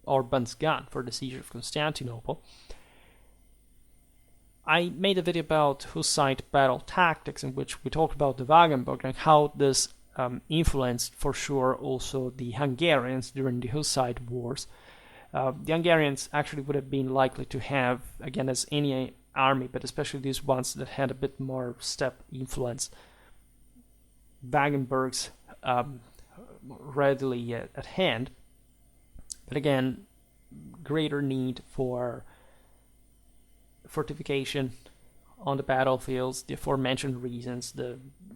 Orban's gun for the siege of Constantinople. I made a video about Hussite battle tactics, in which we talked about the Wagenburg and how this influenced for sure also the Hungarians during the Hussite wars. The Hungarians actually would have been likely to have, again, as any army, but especially these ones that had a bit more steppe influence, Wagenburgs readily at hand. But again, greater need for fortification on the battlefields, the aforementioned reasons,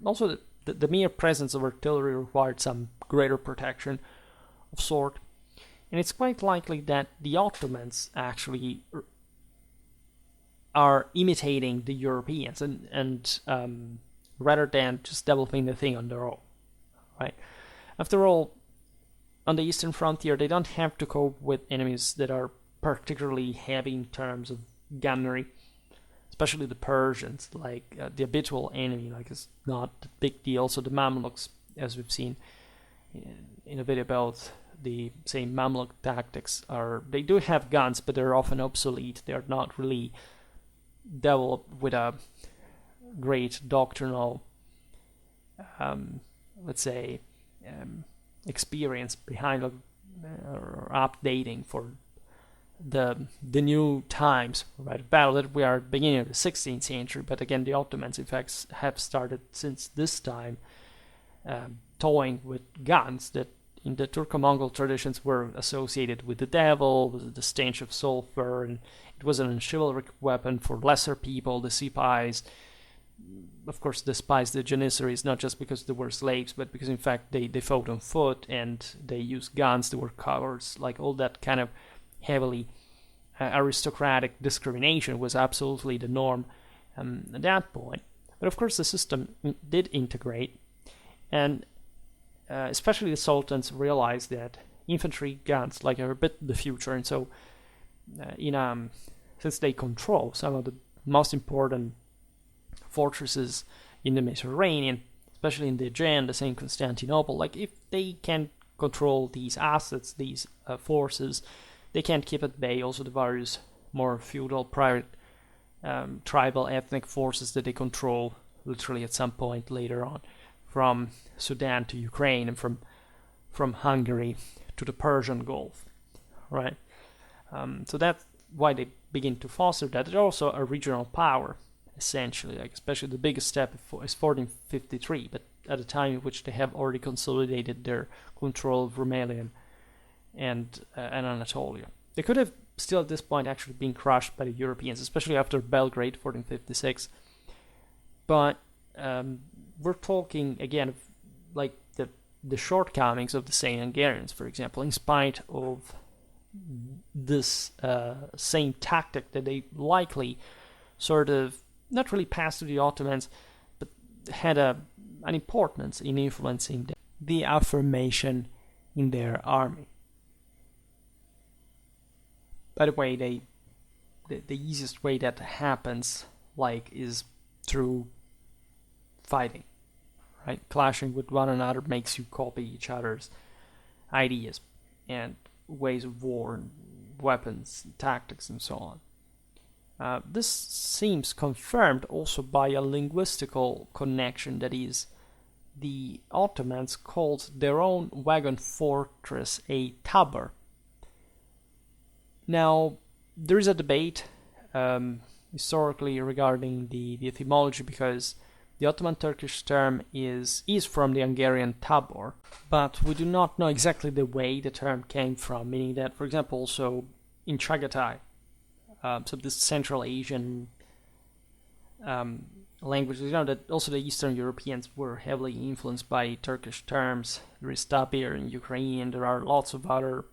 also the mere presence of artillery required some greater protection of sort. And it's quite likely that the Ottomans actually are imitating the Europeans and rather than just developing the thing on their own, right? After all, on the eastern frontier, they don't have to cope with enemies that are particularly heavy in terms of gunnery, especially the Persians, like the habitual enemy, like it's not a big deal. So the Mamluks, as we've seen in a video about the same Mamluk tactics, they do have guns, but they're often obsolete. They're not really developed with a great doctrinal, let's say, experience behind or updating for the new times, right? Battle that we are at the beginning of the 16th century, but again, the Ottomans, in fact, have started since this time toying with guns that in the Turco-Mongol traditions were associated with the devil, with the stench of sulfur, and it was an chivalric weapon for lesser people. The Sipais, of course, despised the Janissaries, not just because they were slaves, but because in fact they fought on foot and they used guns, they were cowards, like all that kind of heavily aristocratic discrimination was absolutely the norm at that point. But of course the system did integrate, and especially the sultans realized that infantry guns are a bit the future, and so since they control some of the most important fortresses in the Mediterranean, especially in the Aegean, the same Constantinople, if they can control these assets, these forces, they can keep at bay also the various more feudal, private, tribal, ethnic forces that they control literally at some point later on, from Sudan to Ukraine and from Hungary to the Persian Gulf, right? So that's why they begin to foster that. They're also a regional power, essentially, especially the biggest step is 1453, but at a time in which they have already consolidated their control of Rumelia and Anatolia. They could have still at this point actually been crushed by the Europeans, especially after Belgrade, 1456. But we're talking again of the shortcomings of the Hungarians, for example, in spite of this same tactic that they likely sort of not really passed to the Ottomans, but had an importance in influencing the affirmation in their army. By the way, the easiest way that happens is through fighting, right? Clashing with one another makes you copy each other's ideas and ways of war and weapons, and tactics, and so on. This seems confirmed also by a linguistical connection, that is, the Ottomans called their own wagon fortress a Tabor. Now, there is a debate historically regarding the etymology, because the Ottoman Turkish term is from the Hungarian Tabor, but we do not know exactly the way the term came from, meaning that, for example, also in Chagatai, so this Central Asian language, that also the Eastern Europeans were heavily influenced by Turkish terms. There is Tabir in Ukrainian, there are lots of other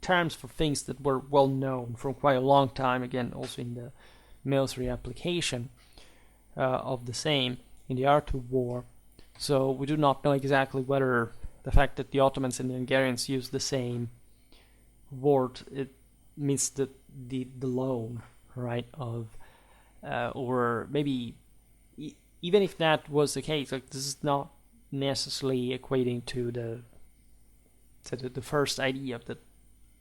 terms for things that were well known from quite a long time, again also in the military application of the same in the art of war. So we do not know exactly whether the fact that the Ottomans and the Hungarians used the same word, it means that the loan, right, of or maybe even if that was the case, this is not necessarily equating to the first idea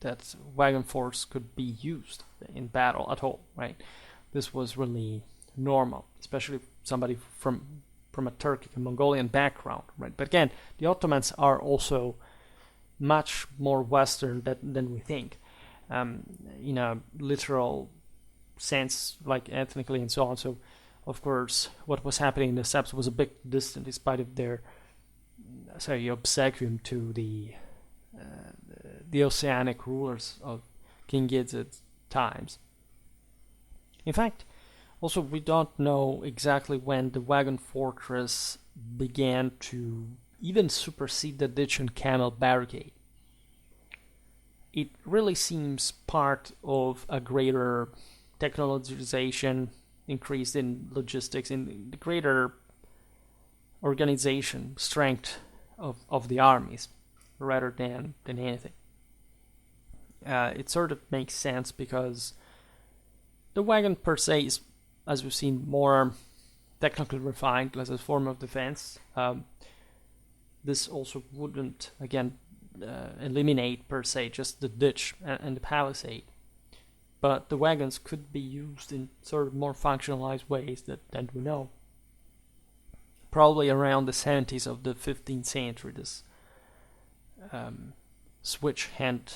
that wagon force could be used in battle at all, right? This was really normal, especially somebody from a Turkic and Mongolian background, right? But again, the Ottomans are also much more Western than we think, in a literal sense, ethnically and so on. So, of course, what was happening in the steppes was a bit distant, in spite of their obsequium to the oceanic rulers of King Gizzard's times. In fact, also we don't know exactly when the wagon fortress began to even supersede the ditch and camel barricade. It really seems part of a greater technologization, increase in logistics, in the greater organization, strength of the armies, rather than anything. It sort of makes sense because the wagon per se is, as we've seen, more technically refined as a form of defense. This also wouldn't, again, eliminate per se just the ditch and the palisade, but the wagons could be used in sort of more functionalized ways that we know. Probably around the 70s of the 15th century, this switch had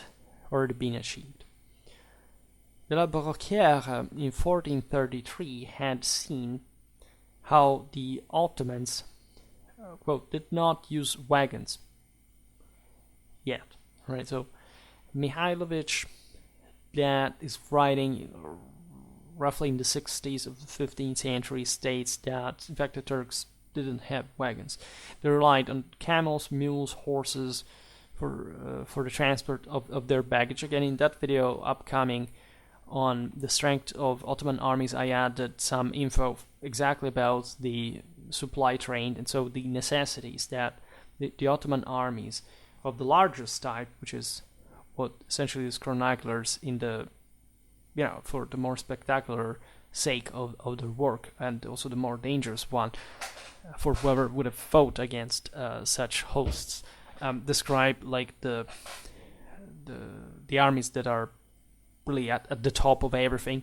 already been achieved. De la Brocquière in 1433 had seen how the Ottomans, quote, did not use wagons yet, right? So Mihailovich, that is writing roughly in the 60s of the 15th century, states that in fact the Turks didn't have wagons. They relied on camels, mules, horses for the transport of their baggage. Again, in that video upcoming on the strength of Ottoman armies, I added some info exactly about the supply train, and so the necessities that the Ottoman armies of the largest type, which is what essentially is chroniclers in the, for the more spectacular sake of their work, and also the more dangerous one for whoever would have fought against such hosts, describe like the armies that are really at the top of everything,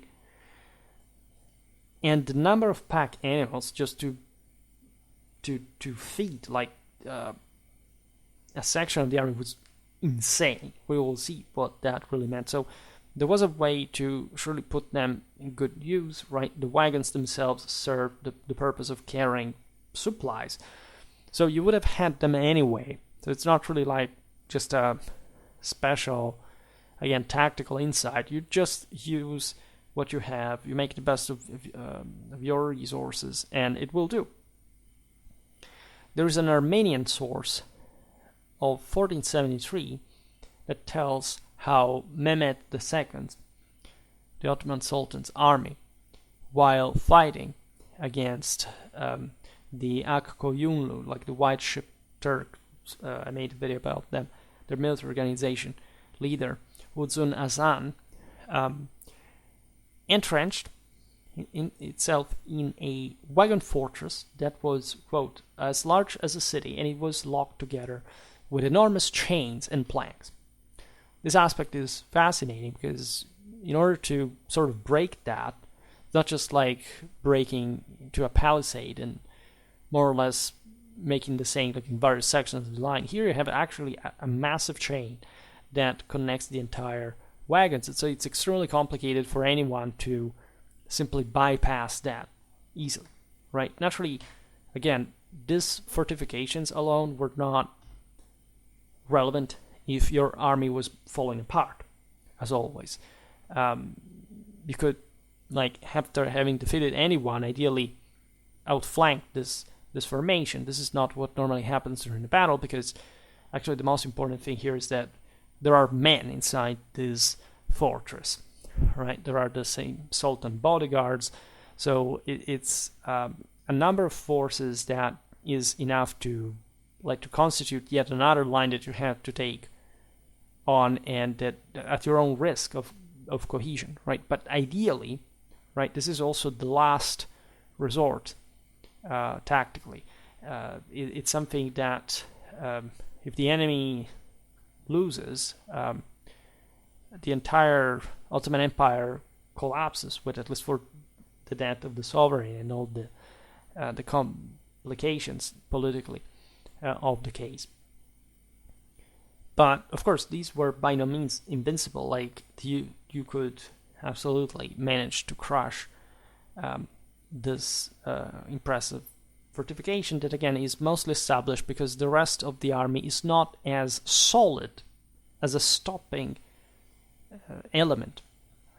and the number of pack animals just to feed like a section of the army was insane. We will see what that really meant. So there was a way to surely put them in good use, right? The wagons themselves serve the purpose of carrying supplies, so you would have had them anyway. So it's not really like just a special, again, tactical insight. You just use what you have, you make the best of your resources, and it will do. There is an Armenian source of 1473 that tells how Mehmet II, the Ottoman Sultan's army, while fighting against the Aq-Qoyunlu, like the white ship Turks, I made a video about them, their military organization leader, Uzun Hasan, entrenched in itself in a wagon fortress that was, quote, as large as a city, and it was locked together with enormous chains and planks. This aspect is fascinating because in order to sort of break that, not just like breaking into a palisade and more or less making the same like in various sections of the line, here you have actually a massive chain that connects the entire wagons. And so it's extremely complicated for anyone to simply bypass that easily, right? Naturally, again, these fortifications alone were not relevant if your army was falling apart, as always. You could, like, after having defeated anyone, ideally outflank this formation. This is not what normally happens during the battle, because actually the most important thing here is that there are men inside this fortress, right? There are the same Sultan bodyguards, so it's a number of forces that is enough to constitute yet another line that you have to take on, and that at your own risk of cohesion, right? But ideally, right, this is also the last resort tactically. It's something that if the enemy loses, the entire Ottoman Empire collapses, with at least for the death of the sovereign and all the complications politically of the case. But of course, these were by no means invincible. Like you could absolutely manage to crush this impressive fortification that again is mostly established because the rest of the army is not as solid as a stopping element,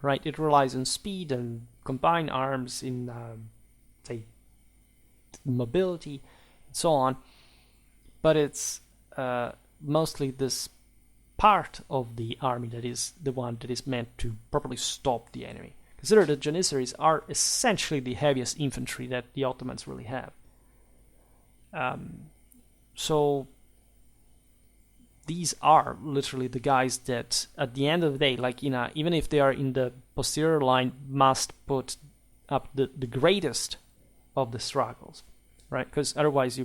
right? It relies on speed and combined arms in say mobility and so on, but it's mostly this part of the army that is the one that is meant to properly stop the enemy. Consider that Janissaries are essentially the heaviest infantry that the Ottomans really have. So these are literally the guys that at the end of the day, like even if they are in the posterior line, must put up the greatest of the struggles, right? Because otherwise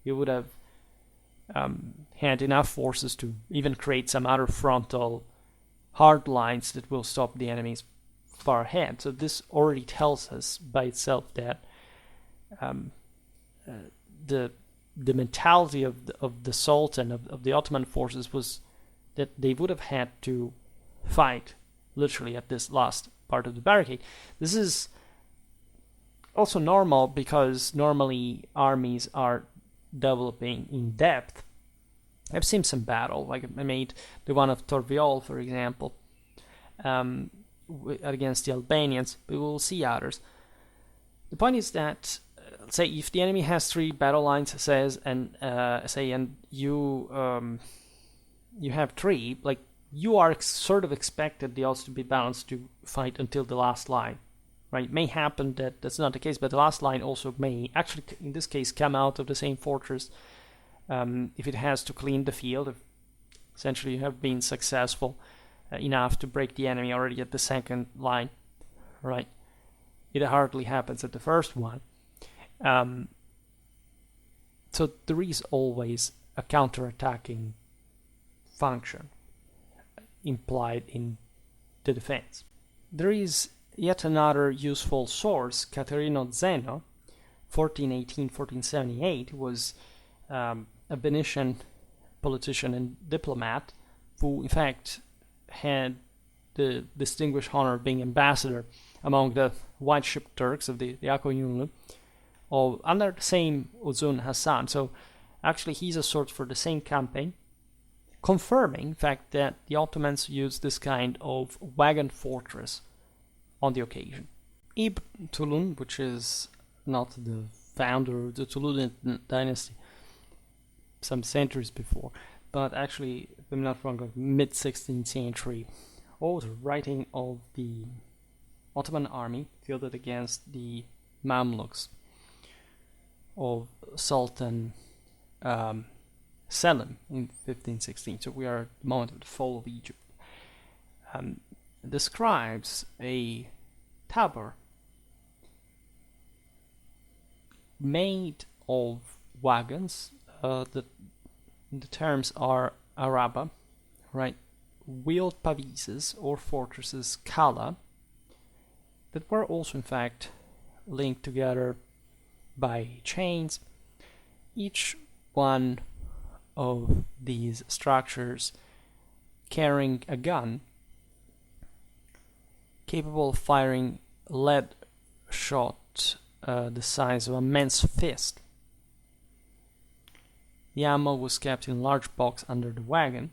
you would have had enough forces to even create some other frontal hard lines that will stop the enemies far ahead. So this already tells us by itself that the mentality of the Sultan, of the Ottoman forces, was that they would have had to fight literally at this last part of the barricade. This is also normal because normally armies are developing in depth. I've seen some battle, like I made the one of Torviol, for example, against the Albanians. We will see others. The point is that, say, if the enemy has 3 battle lines, and you have 3, like you are sort of expected the odds to be balanced to fight until the last line. Right? It may happen that that's not the case, but the last line also may actually, in this case, come out of the same fortress if it has to clean the field. If essentially you have been successful enough to break the enemy already at the second line, right? It hardly happens at the first one. So there is always a counter-attacking function implied in the defense. There is yet another useful source, Caterino Zeno, 1418-1478, was a Venetian politician and diplomat who, in fact, had the distinguished honor of being ambassador among the white-shipped Turks of the Aq-Qoyunlu, under the same Uzun Hassan. So actually he's a source for the same campaign, confirming the fact that the Ottomans used this kind of wagon fortress on the occasion. Ibn Tulun, which is not the founder of the Tulun dynasty, some centuries before, but actually, if I'm not wrong, mid-16th century, author writing of the Ottoman army fielded against the Mamluks of Sultan Selim in 1516. So we are at the moment of the fall of Egypt. Describes a Tabor made of wagons. The terms are araba, right? Wheeled pavises or fortresses qal'a that were also in fact linked together by chains. Each one of these structures carrying a gun capable of firing lead shot the size of a man's fist. The ammo was kept in a large box under the wagon.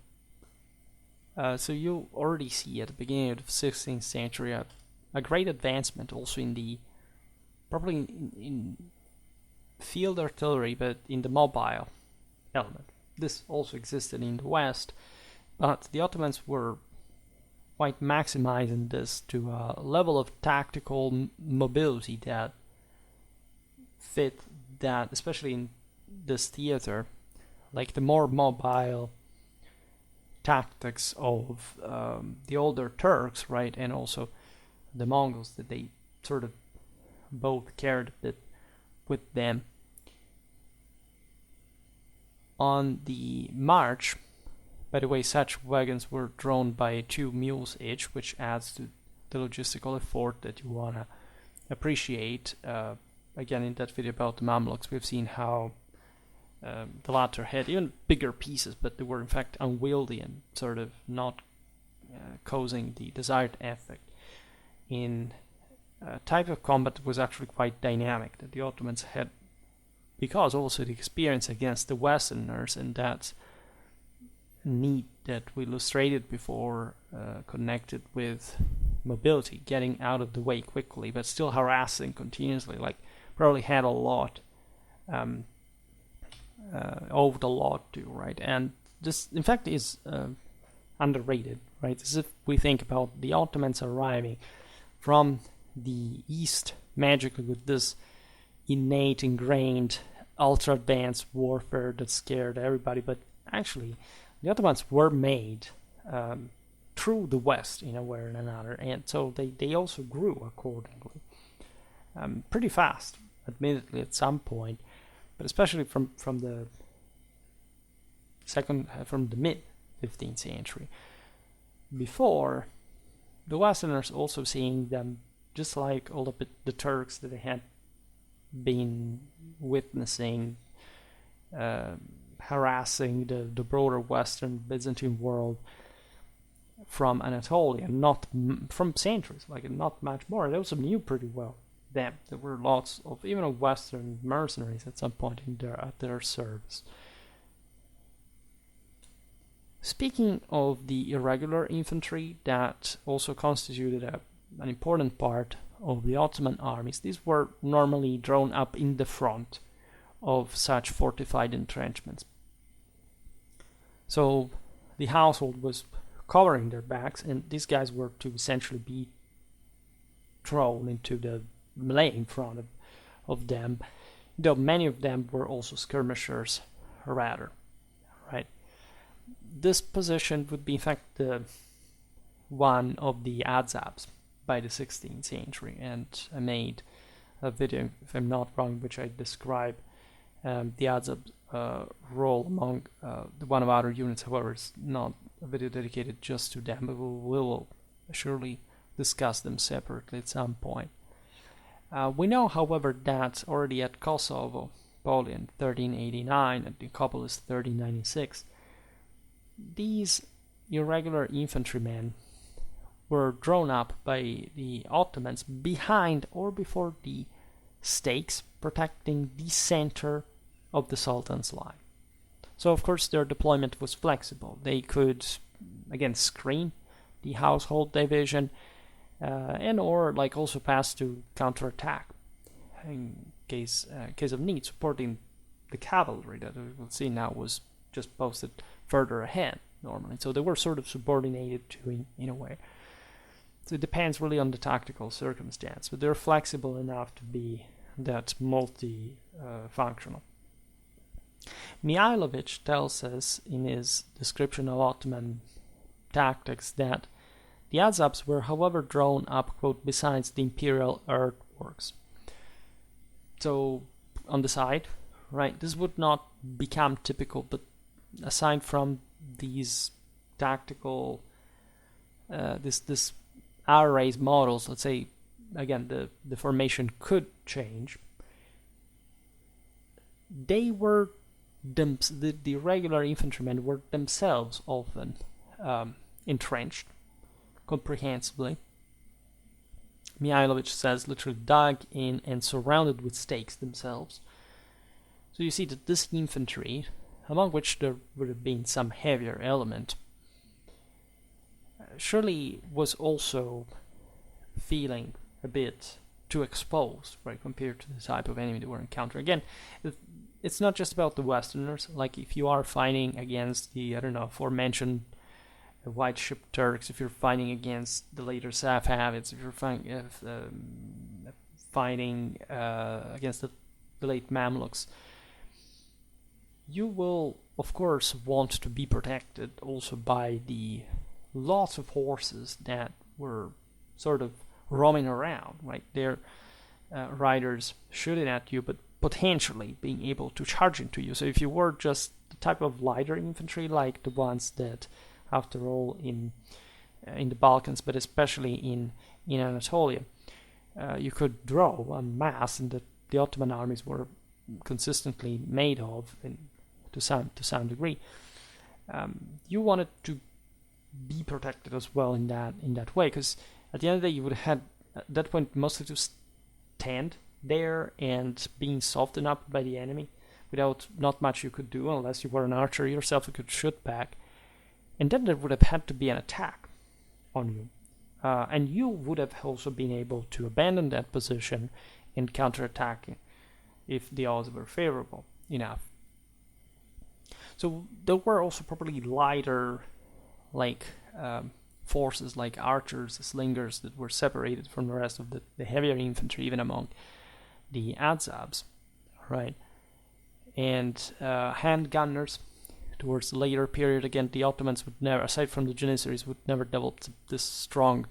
So you already see at the beginning of the 16th century a great advancement also in the, probably in field artillery, but in the mobile element. This also existed in the West, but the Ottomans were quite maximizing this to a level of tactical mobility that fit that, especially in this theater, like the more mobile tactics of the older Turks, right, and also the Mongols, that they sort of both carried it with them. On the march, by the way, such wagons were drawn by 2 mules each, which adds to the logistical effort that you want to appreciate. Again, in that video about the Mamluks, we've seen how the latter had even bigger pieces, but they were in fact unwieldy and sort of not causing the desired effect. In type of combat was actually quite dynamic that the Ottomans had, because also the experience against the Westerners and that need that we illustrated before, connected with mobility, getting out of the way quickly, but still harassing continuously, like probably had a lot, owed a lot to, right? And this, in fact, is underrated, right? As if we think about the Ottomans arriving from the East magically with this innate, ingrained, ultra-advanced warfare that scared everybody, but actually the Ottomans were made through the West in a way or another, and so they also grew accordingly. Pretty fast, admittedly, at some point, but especially from the mid 15th century. Before, the Westerners also seeing them just like all of the Turks that they had been witnessing, harassing the broader Western Byzantine world from Anatolia, not from centuries, like not much more. They also knew pretty well them. There were lots of even Western mercenaries at some point at their service. Speaking of the irregular infantry that also constituted an important part of the Ottoman armies, these were normally drawn up in the front of such fortified entrenchments. So the household was covering their backs, and these guys were to essentially be thrown into the melee in front of them, though many of them were also skirmishers, rather, right? This position would be in fact the one of the adzabs by the 16th century, and I made a video, if I'm not wrong, which I describe the adzab's role among the one of other units. However, it's not a video dedicated just to them, but we will surely discuss them separately at some point. We know, however, that already at Kosovo, Poland, 1389, and Nicopolis, 1396, these irregular infantrymen were drawn up by the Ottomans behind or before the stakes protecting the center of the Sultan's line. So of course their deployment was flexible. They could again screen the household division and or like also pass to counterattack in case of need, supporting the cavalry that we will see now was just posted further ahead normally. So they were sort of subordinated to in a way. So it depends really on the tactical circumstance, but they're flexible enough to be that multi-functional. Mihailovich tells us in his description of Ottoman tactics that the adzabs were, however, drawn up, quote, besides the imperial earthworks. So on the side, right, this would not become typical, but aside from these tactical, this R-raised models, let's say, again, the formation could change. They were, the regular infantrymen were themselves often entrenched comprehensively. Mihailovich says literally dug in and surrounded with stakes themselves. So you see that this infantry, among which there would have been some heavier element, surely was also feeling a bit too exposed, right, compared to the type of enemy they were encountering. Again, it's not just about the Westerners. Like if you are fighting against the, I don't know, aforementioned white ship Turks, if you're fighting against the later Safavids, if you're fighting against the late Mamluks, you will, of course, want to be protected also by the lots of horses that were sort of roaming around, right? They're riders shooting at you, but potentially being able to charge into you. So if you were just the type of lighter infantry, like the ones that, after all, in the Balkans, but especially in Anatolia, you could draw a mass, and the Ottoman armies were consistently made of, to some degree. You wanted to be protected as well in that way, because at the end of the day you would have had at that point mostly to stand there and being softened up by the enemy without not much you could do unless you were an archer yourself who could shoot back, and then there would have had to be an attack on you, and you would have also been able to abandon that position and counterattack if the odds were favorable enough. So there were also probably lighter forces like archers, slingers that were separated from the rest of the heavier infantry, even among the adzabs, right? And handgunners towards the later period. Again, the Ottomans would never, aside from the Janissaries, would never develop this strong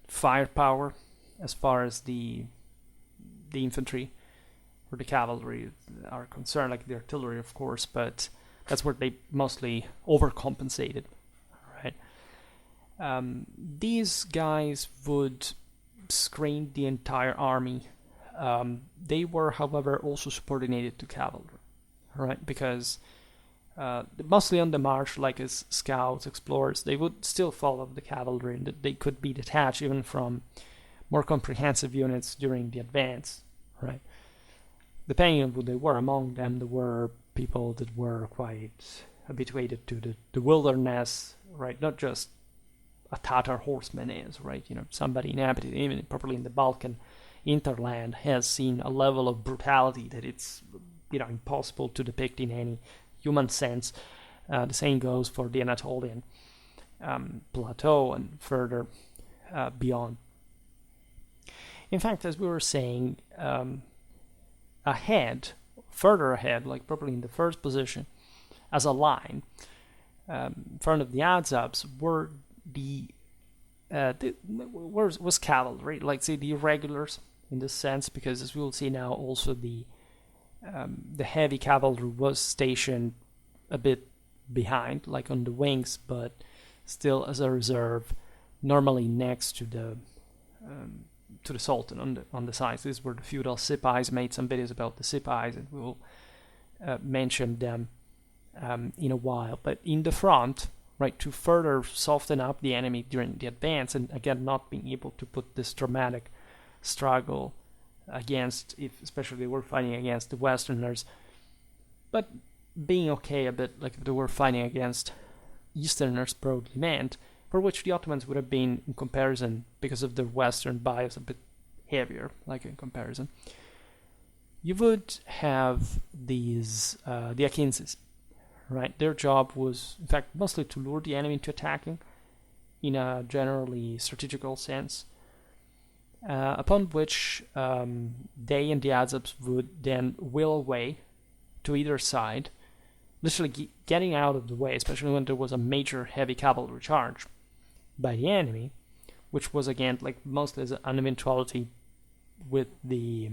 firepower as far as the infantry or the cavalry are concerned, like the artillery, of course, but that's where they mostly overcompensated, right? These guys would screen the entire army. They were, however, also subordinated to cavalry, right? Because mostly on the march, like as scouts, explorers, they would still follow the cavalry, and they could be detached even from more comprehensive units during the advance, right? Depending on who they were, among them there were people that were quite habituated to the wilderness, right? Not just a Tatar horseman is, right? You know, somebody inhabited, even probably in the Balkan hinterland, has seen a level of brutality that it's, you know, impossible to depict in any human sense. The same goes for the Anatolian plateau and further beyond. In fact, as we were saying, further ahead, like probably in the first position, as a line, in front of the Azabs was cavalry, like say the irregulars in this sense, because as we will see now, also the heavy cavalry was stationed a bit behind, like on the wings, but still as a reserve, normally next to the Sultan on the sides. These were the feudal sipais. Made some videos about the sipais, and we will mention them in a while. But in the front, right, to further soften up the enemy during the advance, and again not being able to put this dramatic struggle against, especially they were fighting against the Westerners, but being okay a bit, like if they were fighting against Easterners broadly meant, for which the Ottomans would have been, in comparison, because of their Western bias, a bit heavier, like in comparison. You would have these, the Aq-Qoyunlu, right? Their job was, in fact, mostly to lure the enemy into attacking in a generally strategical sense, upon which they and the Azabs would then wheel away to either side, literally getting out of the way, especially when there was a major heavy cavalry charge by the enemy, which was again like mostly as an eventuality with the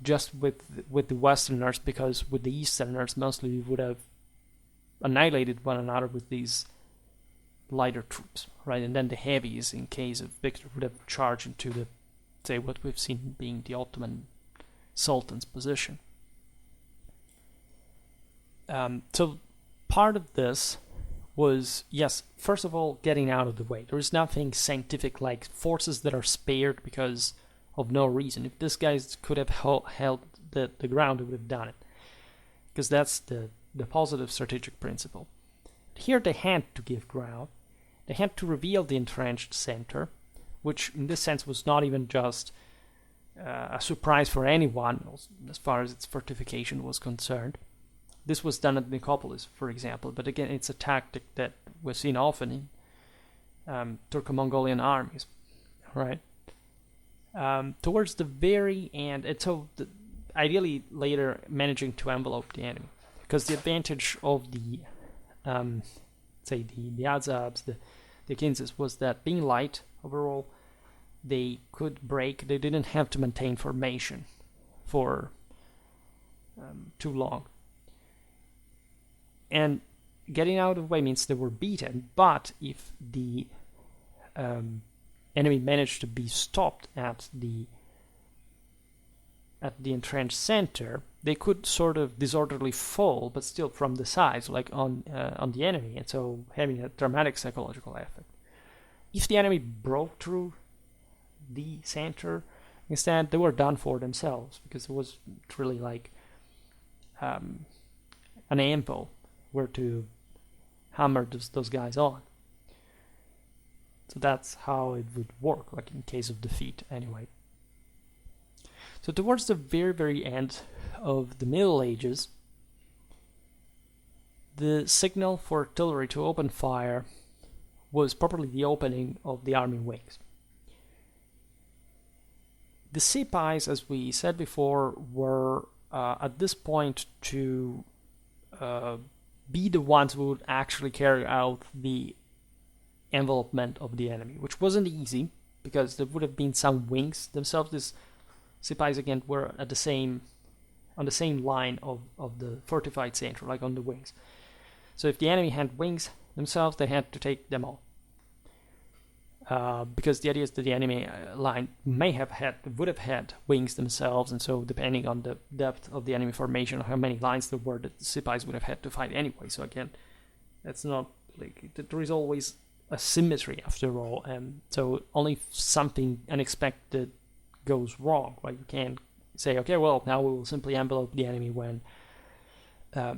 just with the Westerners, because with the Easterners mostly we would have annihilated one another with these lighter troops, right? And then the heavies, in case of victory, would have charged into the, say, what we've seen being the Ottoman Sultan's position. So part of this was, yes, first of all, getting out of the way. There is nothing scientific like forces that are spared because of no reason. If this guy could have held the ground, they would have done it, because that's the positive strategic principle. Here they had to give ground. They had to reveal the entrenched center, which in this sense was not even just a surprise for anyone as far as its fortification was concerned. This was done at Nicopolis, for example, but again, it's a tactic that was seen often in Turco-Mongolian armies, right? Towards the very end, and so ideally later managing to envelope the enemy, because the advantage of the say the Azabs, the Aq-Qoyunlu, was that being light overall, they could break. They didn't have to maintain formation for too long, and getting out of the way means they were beaten. But if the enemy managed to be stopped at the entrenched center, they could sort of disorderly fall, but still from the sides, like on the enemy, and so having a dramatic psychological effect. If the enemy broke through the center, instead they were done for themselves, because it was really like an anvil where to hammer those guys on. So that's how it would work, like in case of defeat, anyway. So towards the very, very end of the Middle Ages, the signal for artillery to open fire was properly the opening of the army wings. The sipais, as we said before, were at this point to be the ones who would actually carry out the envelopment of the enemy, which wasn't easy, because there would have been some wings themselves. These sipais again were on the same line of the fortified center, like on the wings. So if the enemy had wings themselves, they had to take them all, because the idea is that the enemy line would have had wings themselves, and so depending on the depth of the enemy formation or how many lines there were, the sipais would have had to fight anyway. So again, that's not like there is always a symmetry after all, and so only if something unexpected goes wrong, right? You can't say, okay, well, now we will simply envelope the enemy when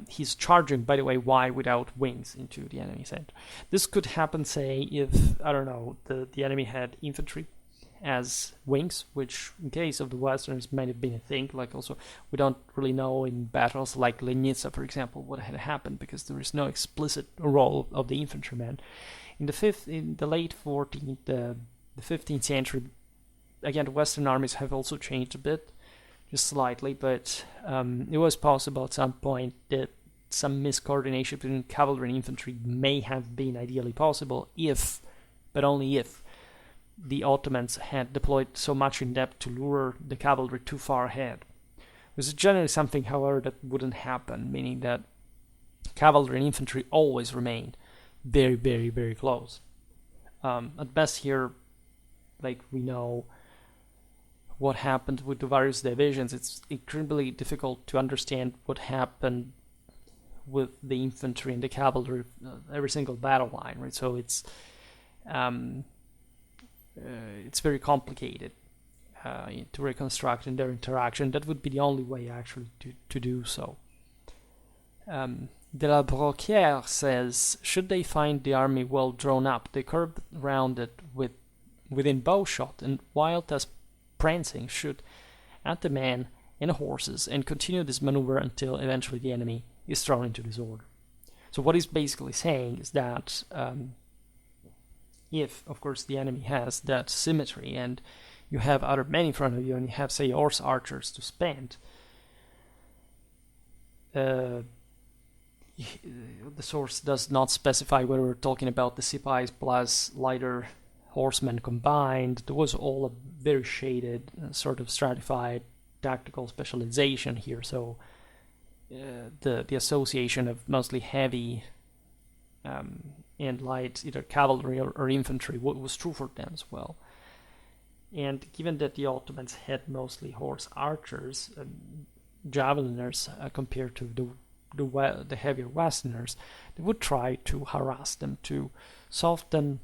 he's charging, by the way, why without wings into the enemy center. This could happen, say, if, I don't know, the enemy had infantry as wings, which in case of the Westerners might have been a thing. Like also, we don't really know in battles like Legnica, for example, what had happened because there is no explicit role of the infantryman. In the late 14th, the 15th century, again, the Western armies have also changed a bit, just slightly, but it was possible at some point that some miscoordination between cavalry and infantry may have been ideally possible if, but only if, the Ottomans had deployed so much in depth to lure the cavalry too far ahead. This is generally something, however, that wouldn't happen, meaning that cavalry and infantry always remain very, very, very close. At best here, like we know what happened with the various divisions, it's incredibly difficult to understand what happened with the infantry and the cavalry, every single battle line, right? So it's very complicated to reconstruct in their interaction. That would be the only way actually to do so. De la Brocquière says, should they find the army well drawn up, they curve round it within bowshot, and while thus prancing should at the men and the horses, and continue this maneuver until eventually the enemy is thrown into disorder. So what he's basically saying is that if, of course, the enemy has that symmetry and you have other men in front of you and you have, say, horse archers to spend, the source does not specify whether we're talking about the Sipais plus lighter horsemen combined. There was all a very shaded, sort of stratified tactical specialization here, so the association of mostly heavy and light, either cavalry or infantry, was true for them as well. And given that the Ottomans had mostly horse archers, javeliners, compared to the heavier Westerners, they would try to harass them, to soften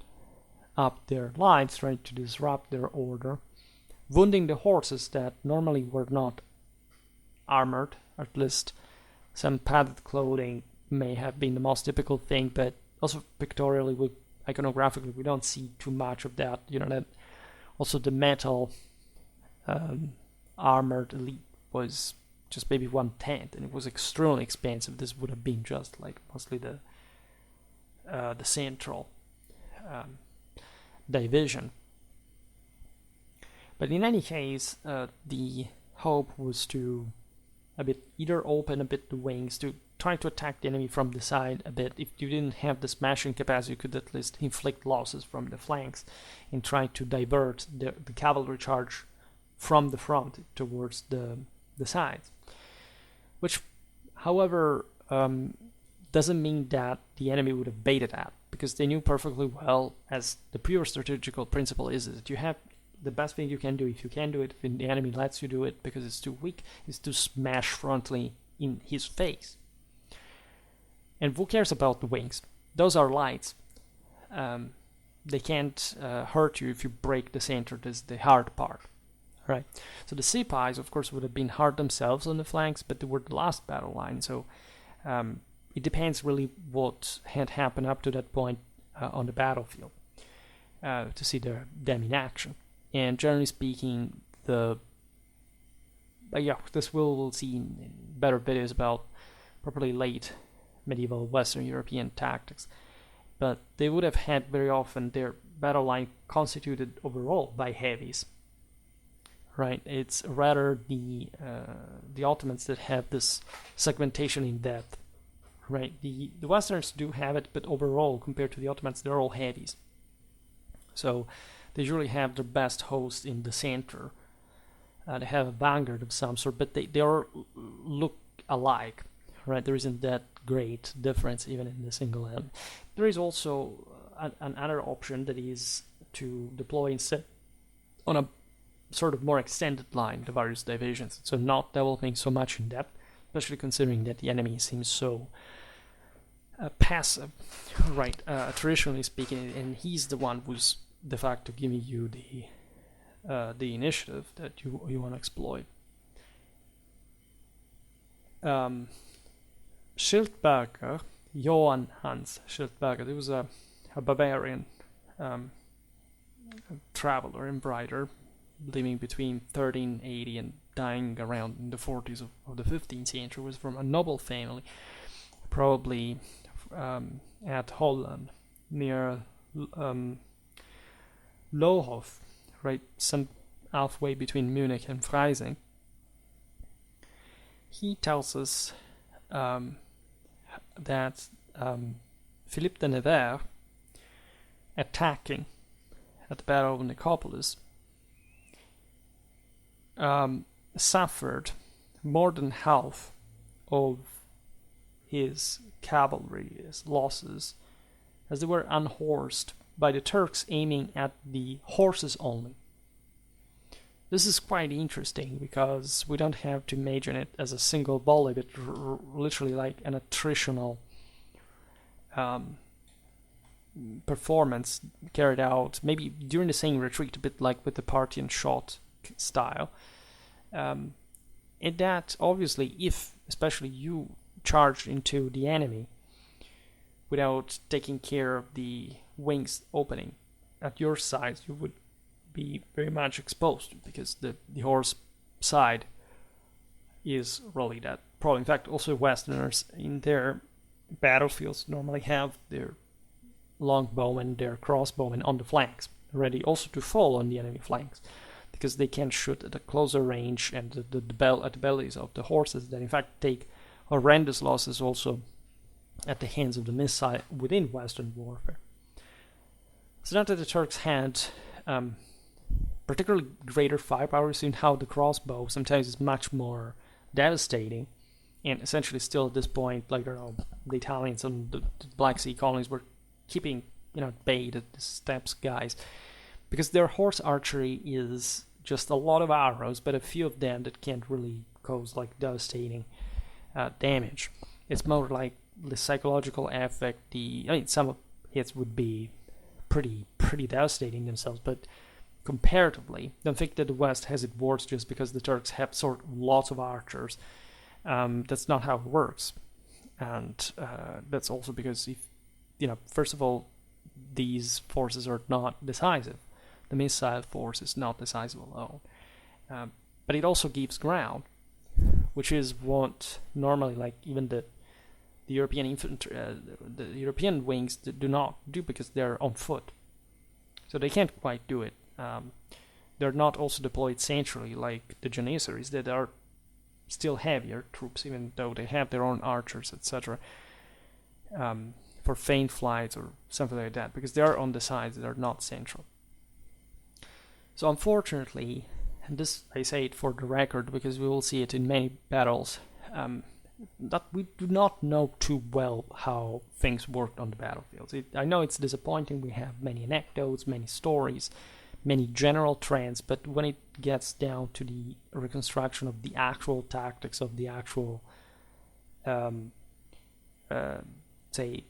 up their lines, trying to disrupt their order, wounding the horses that normally were not armored. At least some padded clothing may have been the most typical thing, but also pictorially, iconographically, we don't see too much of that. That also the metal armored elite was just maybe 1/10, and it was extremely expensive. This would have been just like mostly the central division. But in any case, the hope was to either open a bit the wings, to try to attack the enemy from the side a bit. If you didn't have the smashing capacity, you could at least inflict losses from the flanks and try to divert the cavalry charge from the front towards the sides. Which, however, doesn't mean that the enemy would have baited that, because they knew perfectly well, as the pure strategical principle is, that you have the best thing you can do, if you can do it, if the enemy lets you do it because it's too weak, is to smash frontally in his face. And who cares about the wings? Those are lights. They can't hurt you if you break the center. That's the hard part, right? So the Sipais, of course, would have been hard themselves on the flanks, but they were the last battle line. So it depends really what had happened up to that point on the battlefield to see them in action. And generally speaking, this we'll see in better videos about properly late medieval Western European tactics. But they would have had very often their battle line constituted overall by heavies. Right? It's rather the Ottomans that have this segmentation in depth. Right? The Westerners do have it, but overall, compared to the Ottomans, they're all heavies. So they usually have their best host in the center. They have a vanguard of some sort, but they all look alike, right? There isn't that great difference even in the single element. There is also another option, that is to deploy instead on a sort of more extended line, the various divisions. So not developing so much in depth, especially considering that the enemy seems so passive, right? Traditionally speaking, and he's the one who's de facto giving you the initiative that you want to exploit. Schildberger, Johann Hans Schildberger, he was a Bavarian traveler and writer, living between 1380 and dying around in the 40s of the 15th century, was from a noble family, probably at Holland, near Lohof, right, some halfway between Munich and Freising. He tells us that Philippe de Nevers, attacking at the Battle of Nicopolis, suffered more than half of his cavalry's losses, as they were unhorsed by the Turks aiming at the horses only. This is quite interesting because we don't have to imagine it as a single volley, but literally like an attritional performance carried out maybe during the same retreat, a bit like with the Parthian shot style. And that obviously, if especially you charged into the enemy without taking care of the wings opening at your side, you would be very much exposed, because the horse side is really that problem. In fact, also Westerners in their battlefields normally have their longbowmen, their crossbowmen on the flanks, ready also to fall on the enemy flanks, because they can shoot at a closer range, and at the bellies of the horses that in fact take horrendous losses also at the hands of the missile within Western warfare. So not that the Turks had particularly greater firepower, seen how the crossbow sometimes is much more devastating, and essentially still at this point, like, the Italians and the Black Sea colonies were keeping, at bay the steppes guys, because their horse archery is just a lot of arrows, but a few of them that can't really cause like devastating damage. It's more like the psychological effect. Some of hits would be pretty devastating themselves, but comparatively, don't think that the West has it worse just because the Turks have lots of archers. That's not how it works, and that's also because first of all, these forces are not decisive. The missile force is not decisive alone, but it also gives ground, which is what normally, like, even the European infantry, the European wings do not do, because they're on foot, so they can't quite do it. They're not also deployed centrally like the Janissaries, that are still heavier troops, even though they have their own archers, etc., for feint flights or something like that, because they are on the sides, that are not central. So unfortunately, and this I say it for the record because we will see it in many battles, that we do not know too well how things worked on the battlefields. I know it's disappointing. We have many anecdotes, many stories, many general trends, but when it gets down to the reconstruction of the actual tactics of the actual, say,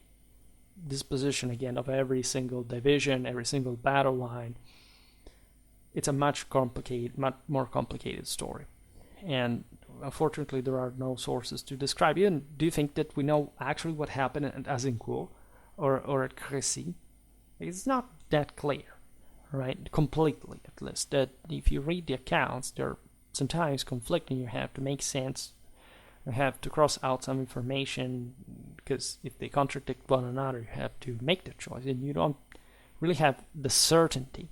disposition again of every single division, every single battle line, it's a much more complicated story. And unfortunately, there are no sources to describe. Even, do you think that we know actually what happened at Azincourt or at Crécy? It's not that clear, right? Completely, at least. That if you read the accounts, they're sometimes conflicting. You have to make sense. You have to cross out some information, because if they contradict one another, you have to make the choice, and you don't really have the certainty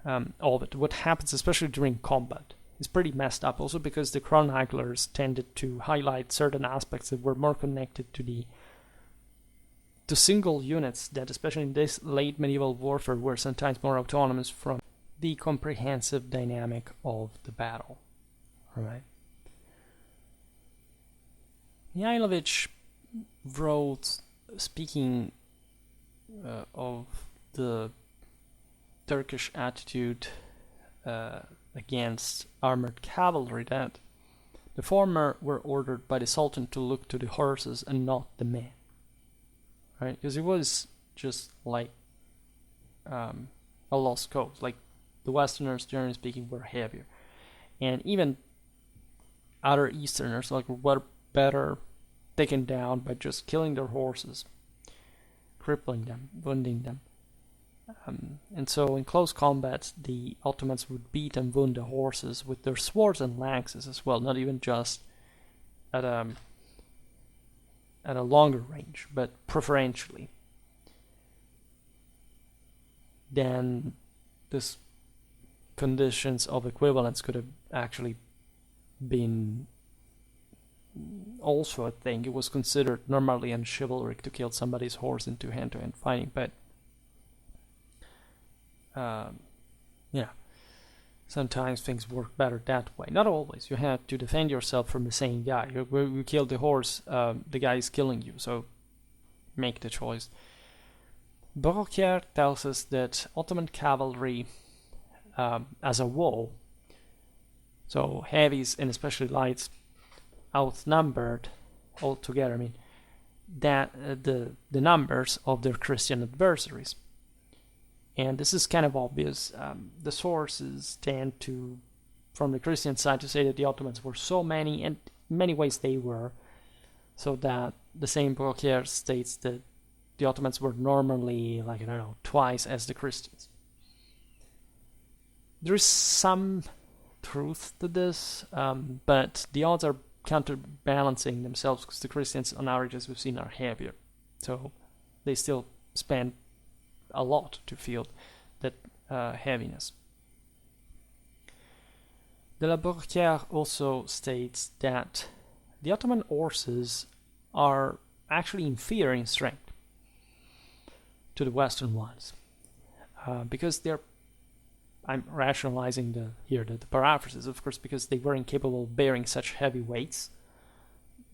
of it. What happens, especially during combat, is pretty messed up. Also because the chroniclers tended to highlight certain aspects that were more connected to single units that, especially in this late medieval warfare, were sometimes more autonomous from the comprehensive dynamic of the battle. Right? Mihailovich wrote, speaking of the Turkish attitude against armored cavalry, that the former were ordered by the Sultan to look to the horses and not the men, right? Because it was just like a lost cause. Like, the Westerners, generally speaking, were heavier, and even other Easterners were better taken down by just killing their horses, crippling them, wounding them. And so in close combat, the Ottomans would beat and wound the horses with their swords and lances as well, not even just at a longer range, but preferentially. Then this conditions of equivalence could have actually been also a thing. It was considered normally unchivalric to kill somebody's horse into hand-to-hand fighting, but yeah, sometimes things work better that way. Not always. You have to defend yourself from the same guy. You kill the horse, the guy is killing you, so make the choice. Barricades tells us that Ottoman cavalry, as a whole, so heavies and especially lights, outnumbered altogether. I mean, that the numbers of their Christian adversaries. And this is kind of obvious. The sources tend to, from the Christian side, to say that the Ottomans were so many, and in many ways they were, so that the same Barricades states that the Ottomans were normally, like, I don't know, twice as the Christians. There is some truth to this, but the odds are counterbalancing themselves because the Christians, on average, as we've seen, are heavier. So they still spend a lot to feel that heaviness. De la Barricade also states that the Ottoman horses are actually inferior in strength to the Western ones, because they're, I'm rationalizing the paraphrases, of course, because they were incapable of bearing such heavy weights.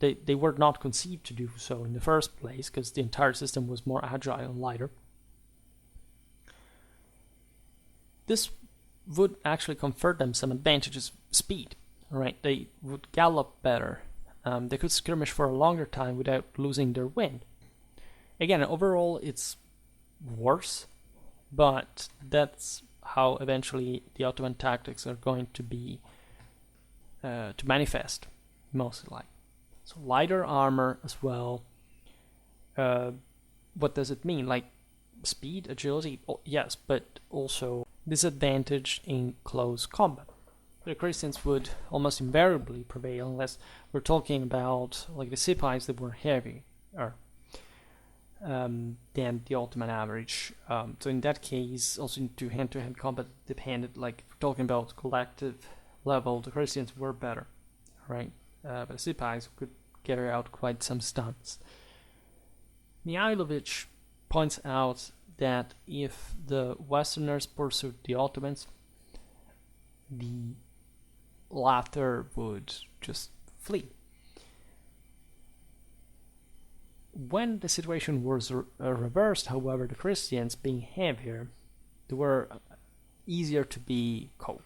They were not conceived to do so in the first place, because the entire system was more agile and lighter. This would actually confer them some advantages of speed, right? They would gallop better. They could skirmish for a longer time without losing their wind. Again, overall, it's worse, but that's how eventually the Ottoman tactics are going to be to manifest, mostly like. So lighter armor as well. What does it mean? Like speed, agility? Oh, yes, but also disadvantage in close combat. The Christians would almost invariably prevail unless we're talking about like the Sipais that were heavier than the Ottoman average. So in that case, also into hand-to-hand combat depended, like if we're talking about collective level, the Christians were better, right? But the Sipais could carry out quite some stunts. Mihailovich points out that if the Westerners pursued the Ottomans, the latter would just flee. When the situation was reversed, however, the Christians, being heavier, they were easier to be caught.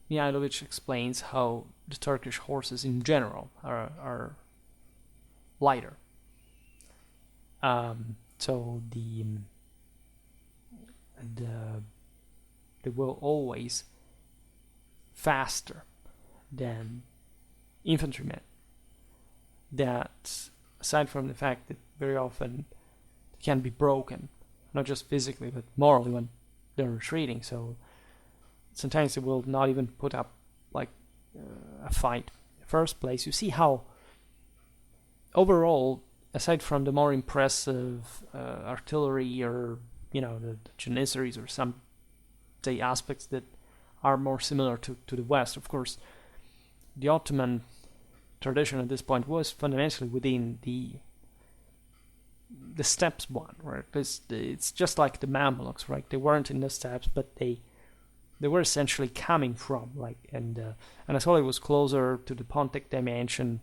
Mihailovich explains how the Turkish horses in general are lighter. So they will always faster than infantrymen. That, aside from the fact that very often they can be broken, not just physically but morally when they're retreating. So sometimes they will not even put up like a fight in the first place. You see how overall, aside from the more impressive artillery or the Janissaries or some say aspects that are more similar to the West, of course, the Ottoman tradition at this point was fundamentally within the steppes one, right? It's just like the Mamluks, right? They weren't in the steppes, but they were essentially coming from, and Anatolia was closer to the Pontic dimension.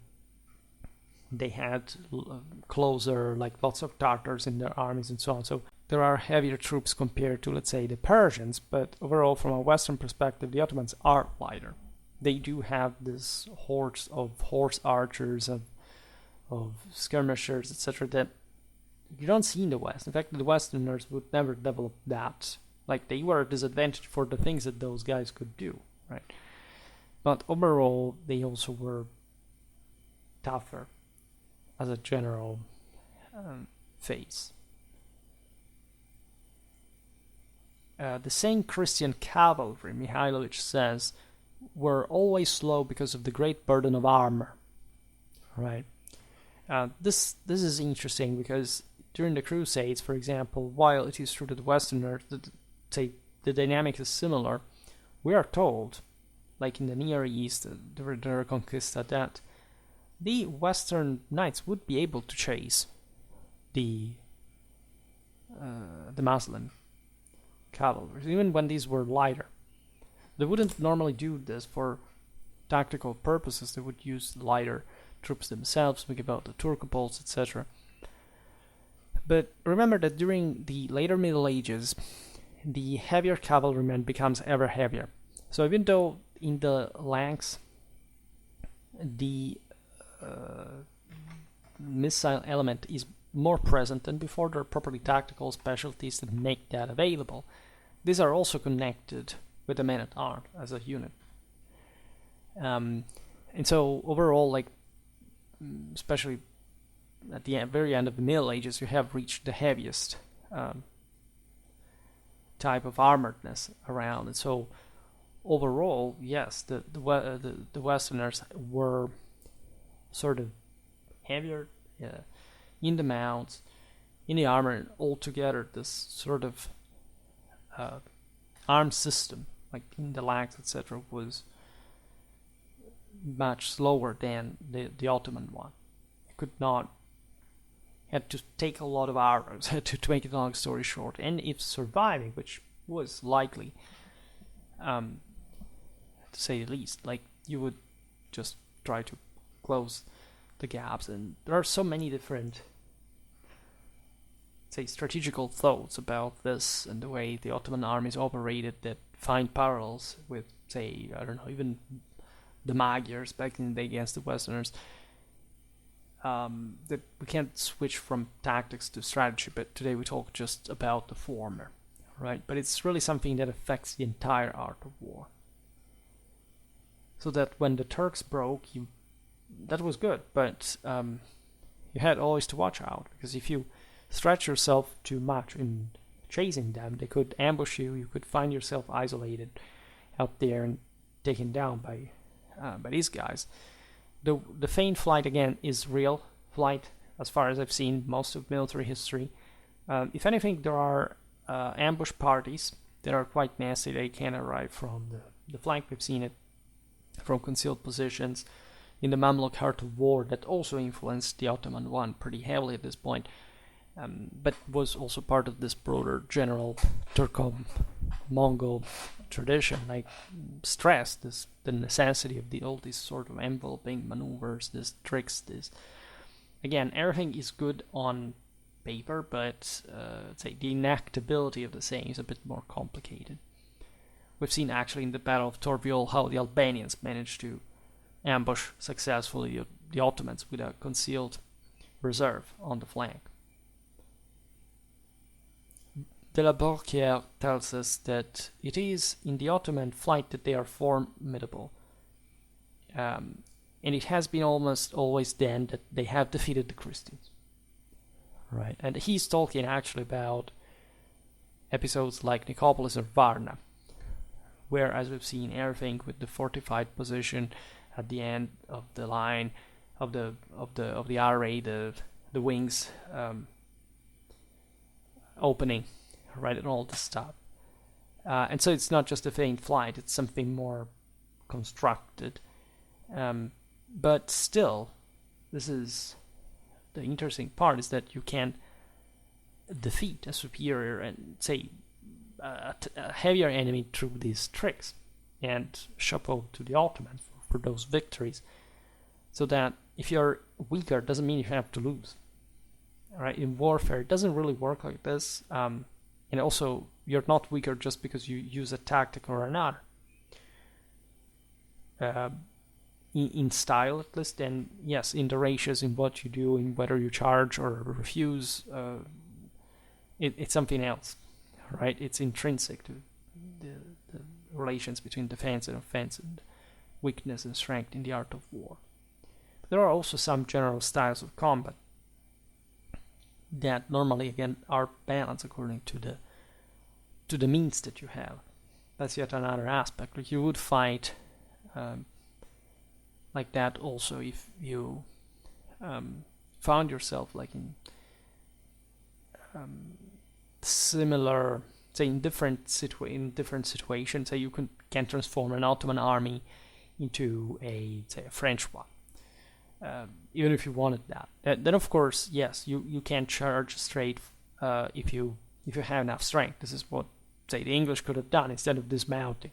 They had closer, like lots of Tartars in their armies and so on. So there are heavier troops compared to, let's say, the Persians, but overall, from a Western perspective, the Ottomans are lighter. They do have this hordes of horse archers, of skirmishers, etc., that you don't see in the West. In fact, the Westerners would never develop that. Like, they were a disadvantage for the things that those guys could do, right? But overall, they also were tougher as a general phase. the same Christian cavalry, Mihailovich says, were always slow because of the great burden of armor. Right. This is interesting because during the Crusades, for example, while it is true that the Westerners, the dynamic is similar, we are told, like in the Near East, the Reconquista, that the Western knights would be able to chase the Muslim cavalry, even when these were lighter. They wouldn't normally do this for tactical purposes. They would use lighter troops themselves, we give out the Turcopoles, etc. But remember that during the later Middle Ages, the heavier cavalryman becomes ever heavier. So even though in the flanks the missile element is more present than before, there are properly tactical specialties that make that available. These are also connected with the men-at-arms as a unit. And so overall, like, especially at the very end of the Middle Ages, you have reached the heaviest type of armoredness around. And so overall, yes, the Westerners were sort of heavier in the mounts, in the armor, and altogether this sort of arm system, like in the legs, etc., was much slower than the Ottoman one. You could not, had to take a lot of arrows to make it a long story short, and if surviving, which was likely, to say the least, like you would just try to close the gaps. And there are so many different, say, strategical thoughts about this and the way the Ottoman armies operated that find parallels with, say, I don't know, even the Magyars back in the day against the Westerners. That we can't switch from tactics to strategy, but today we talk just about the former, right? But it's really something that affects the entire art of war. So that when the Turks broke, that was good, but you had always to watch out, because if you stretch yourself too much in chasing them, they could ambush you. You could find yourself isolated out there and taken down by these guys. The feigned flight, again, is real flight, as far as I've seen most of military history. If anything, there are ambush parties that are quite messy. They can arrive from the flank. We've seen it from concealed positions in the Mamluk Heart of War that also influenced the Ottoman one pretty heavily at this point, but was also part of this broader general Turco-Mongol tradition, like stressed the necessity of all these sort of enveloping maneuvers, these tricks, this. Again, everything is good on paper, but say the enactability of the same is a bit more complicated. We've seen actually in the Battle of Torviol how the Albanians managed to ambush successfully the Ottomans with a concealed reserve on the flank. De la Borquière tells us that it is in the Ottoman flight that they are formidable. And it has been almost always then that they have defeated the Christians. Right, and he's talking actually about episodes like Nicopolis or Varna, where, as we've seen, everything with the fortified position at the end of the line of the array, the wings opening, right, and all this stuff. And so it's not just a feigned flight; it's something more constructed. But still, this is the interesting part: is that you can defeat a superior and say a heavier enemy through these tricks. And chapeau to the Ottomans for those victories. So that if you're weaker, doesn't mean you have to lose. All right, in warfare, it doesn't really work like this. And also, you're not weaker just because you use a tactic or another. In style, at least, and yes, in the ratios, in what you do, in whether you charge or refuse, it's something else, right? It's intrinsic to the relations between defense and offense, and weakness and strength in the art of war. But there are also some general styles of combat that normally, again, are balanced according to to the means that you have. That's yet another aspect. Like you would fight like that also if you found yourself like in similar, say in different situations. Say you can transform an Ottoman army into a French one, even if you wanted that. Then of course, yes, you can charge straight if you have enough strength. This is what, say, the English could have done instead of dismounting.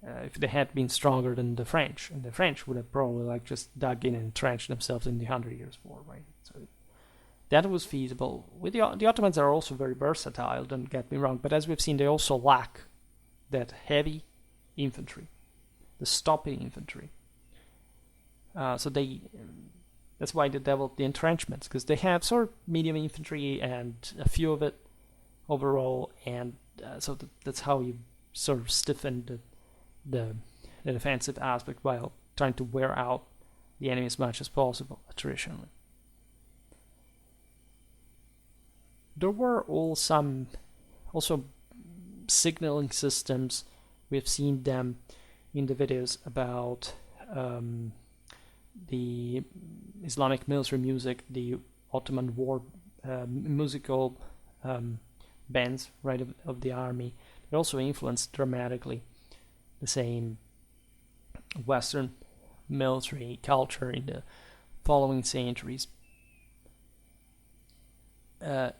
If they had been stronger than the French, and the French would have probably like just dug in and entrenched themselves in the 100 Years' War, right? So that was feasible. With the Ottomans are also very versatile, don't get me wrong, but as we've seen, they also lack that heavy infantry, the stopping infantry. So that's why they developed the entrenchments, because they have sort of medium infantry and a few of it overall, and so that's how you sort of stiffen the defensive aspect while trying to wear out the enemy as much as possible attritionally. There were also signaling systems. We've seen them in the videos about the Islamic military music, the Ottoman war musical bands, right, of the army. It also influenced dramatically the same Western military culture in the following centuries.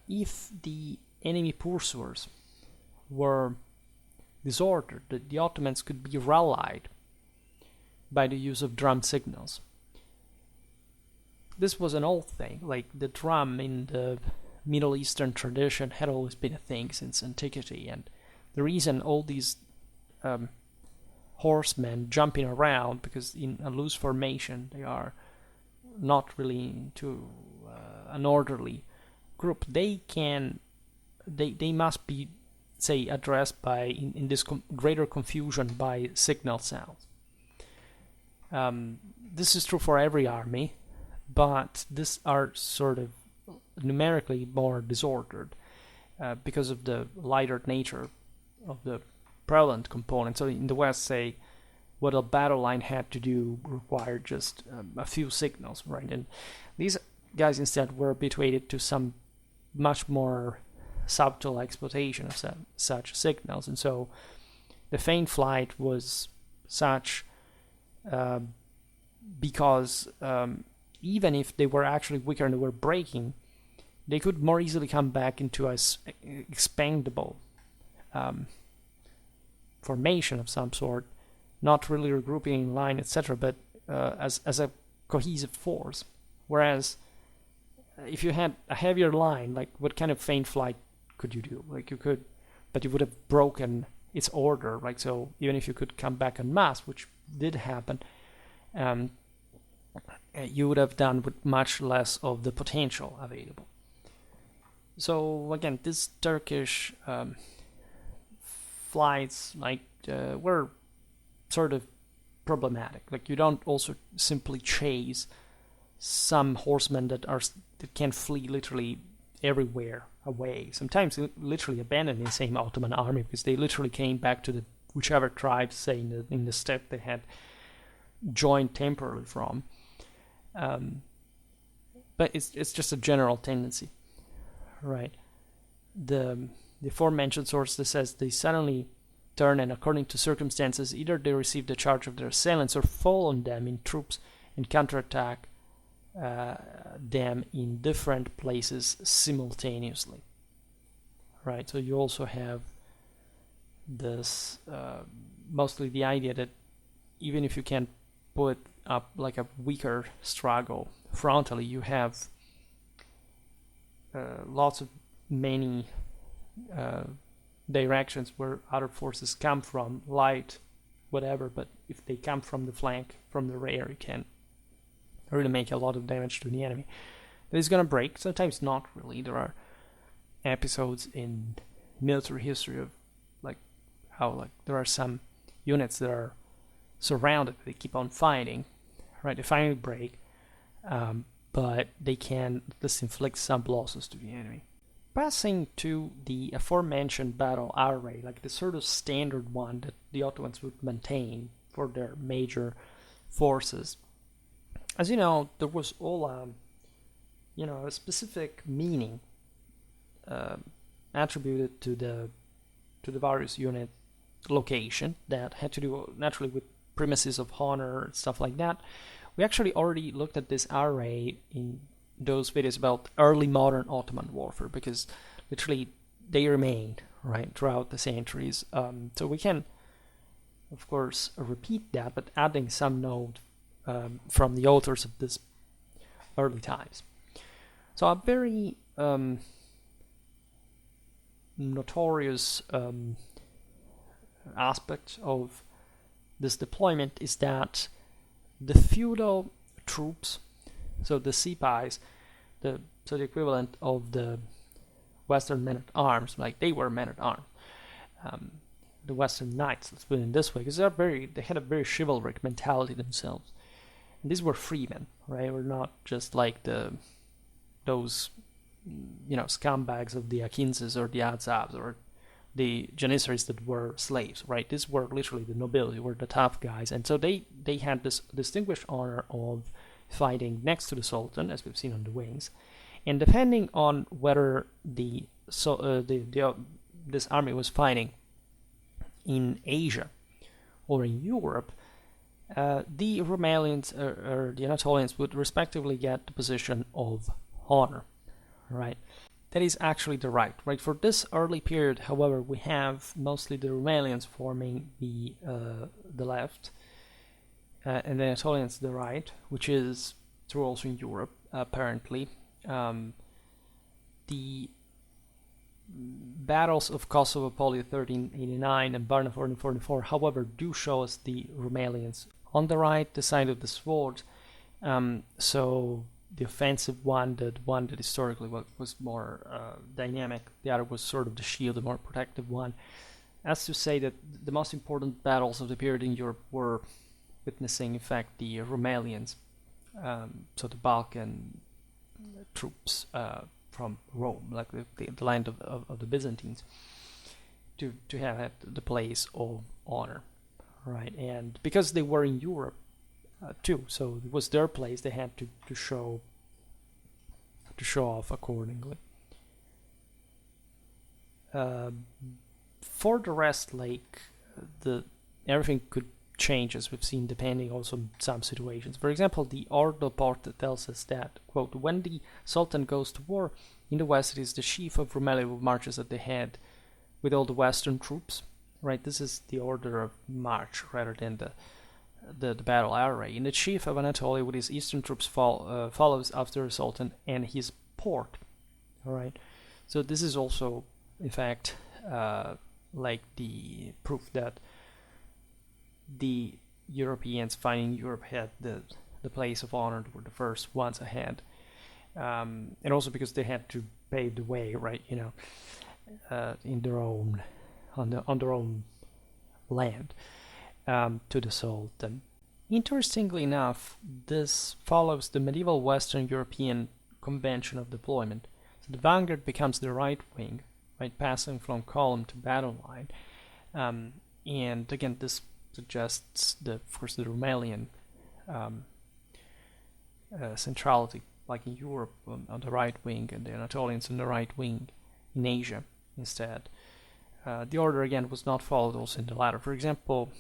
If the enemy pursuers were disordered, the Ottomans could be rallied by the use of drum signals. This was an old thing, like the drum in the Middle Eastern tradition had always been a thing since antiquity, and the reason all these horsemen jumping around, because in a loose formation they are not really into an orderly group, they must be, say, addressed by in this greater confusion by signal sounds. This is true for every army, but these are sort of numerically more disordered because of the lighter nature of the prevalent component. So in the West, say, what a battle line had to do required just a few signals, right? And these guys instead were habituated to some much more subtle exploitation of such signals, and so the feint flight was such because even if they were actually weaker and they were breaking, they could more easily come back into a expandable formation of some sort, not really regrouping in line, etc., but as a cohesive force. Whereas if you had a heavier line, like what kind of feint flight could you do? Like you could, but you would have broken its order, right? So even if you could come back en masse, which did happen, you would have done with much less of the potential available. So again, this Turkish flights were sort of problematic. Like you don't also simply chase some horsemen that can flee literally everywhere away. Sometimes literally abandon the same Ottoman army because they literally came back to the whichever tribes, say in the steppe, they had joined temporarily from. But it's just a general tendency, right? The aforementioned source that says they suddenly turn, and according to circumstances, either they receive the charge of their assailants or fall on them in troops and counterattack them in different places simultaneously, right? So you also have this mostly the idea that even if you can put up like a weaker struggle frontally, you have lots of many directions where other forces come from, light, whatever, but if they come from the flank, from the rear, you can really make a lot of damage to the enemy. That is gonna break, sometimes not really. There are episodes in military history of how there are some units that are surrounded, they keep on fighting, right? They finally break, but they can just inflict some losses to the enemy. passing to the aforementioned battle array, like the sort of standard one that the Ottomans would maintain for their major forces. As you know, there was all a specific meaning attributed to the various unit location that had to do naturally with premises of honor, stuff like that. We actually already looked at this array in those videos about early modern Ottoman warfare, because literally they remained right throughout the centuries. So we can, of course, repeat that, but adding some note from the authors of this early times. So a very notorious aspect of this deployment is that the feudal troops, so the Sipais, the equivalent of the Western men-at-arms, like they were men-at-arms, the Western knights, let's put it in this way, because they had a very chivalric mentality themselves. And these were freemen, right? Were not just like those scumbags of the Akinzes or the Adzabs or the Janissaries that were slaves, right? These were literally the nobility, were the tough guys, and so they had this distinguished honor of fighting next to the Sultan, as we've seen on the wings, and depending on whether this army was fighting in Asia or in Europe, the Rumelians or the Anatolians would respectively get the position of honor, right? That is actually the right. For this early period, however, we have mostly the Rumelians forming the left, and the Anatolians the right, which is true also in Europe, apparently. The battles of Kosovo, Polia 1389 and Varna 1444, however, do show us the Rumelians on the right, the side of the sword. So the offensive one, the one that historically was more dynamic, the other was sort of the shield, the more protective one. As to say that the most important battles of the period in Europe were witnessing, in fact, the Rumelians, so the Balkan troops from Rome, like the land of the Byzantines, to have had the place of honor, right? And because they were in Europe too, so it was their place, they had to show off accordingly. For the rest, like everything could change, as we've seen, depending also on some situations. For example, the Ordo part tells us that, quote, when the Sultan goes to war in the west, it is the chief of Rumelia who marches at the head with all the western troops, right? This is the order of march rather than the battle array. And the chief of Anatolia with his eastern troops follows after the Sultan and his port, all right? So this is also, in fact, like the proof that the Europeans fighting Europe had the place of honor, were the first ones ahead, and also because they had to pave the way, right? In their own on their own land to the Sultan. Interestingly enough, this follows the medieval Western European convention of deployment. So the vanguard becomes the right wing, right, passing from column to battle line, and again this suggests of course the Rumelian centrality, like in Europe on the right wing, and the Anatolians on the right wing in Asia instead. The order again was not followed also in the latter. For example,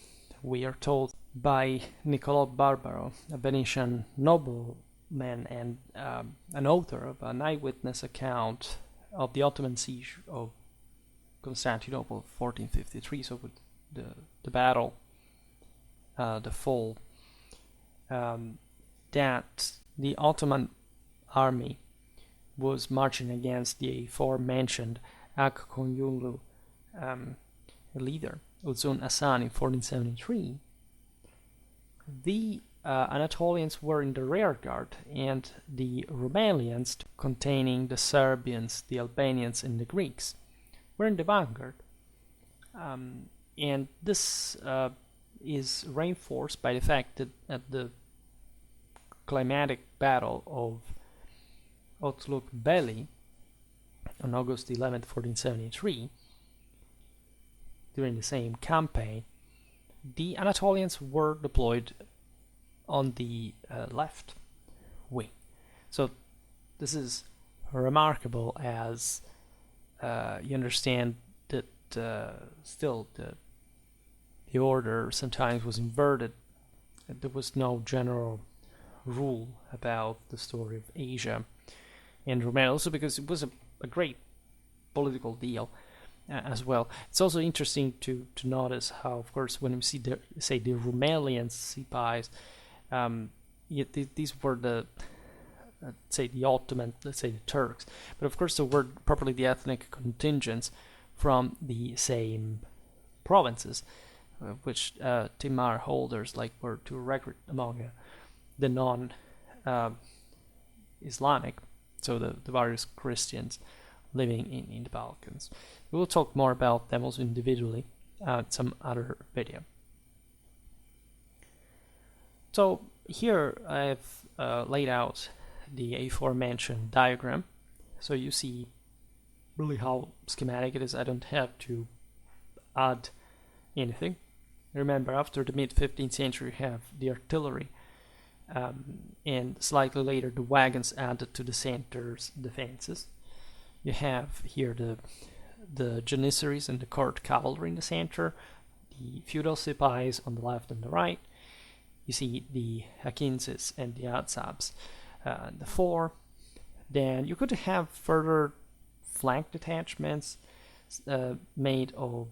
we are told by Niccolò Barbaro, a Venetian nobleman and an author of an eyewitness account of the Ottoman siege of Constantinople 1453, so with the battle, the fall, that the Ottoman army was marching against the aforementioned Aq-Qoyunlu leader, Uzun Hasan, in 1473. The Anatolians were in the rear guard, and the Rumelians, containing the Serbians, the Albanians, and the Greeks, were in the vanguard. And this is reinforced by the fact that at the climatic battle of Otluk Belli, on August 11th, 1473, during the same campaign, the Anatolians were deployed on the left wing. So this is remarkable, as you understand that still the order sometimes was inverted. There was no general rule about the story of Asia and Romania, also because it was a great political deal as well. It's also interesting to notice how, of course, when we see the Romanian Sipais, these were the say the Ottoman, let's say the Turks, but of course there were properly the ethnic contingents from the same provinces, which Timar holders were to recruit among the non-Islamic, so the various Christians living in the Balkans. We will talk more about them also individually at some other video. So here I've laid out the aforementioned diagram, so you see really how schematic it is. I don't have to add anything. Remember, after the mid-15th century you have the artillery, and slightly later the wagons added to the center's defenses. You have here the janissaries and the court cavalry in the center, the feudal sipais on the left and the right. You see the Hakinses and the Atsabs the fore. Then you could have further flank detachments made of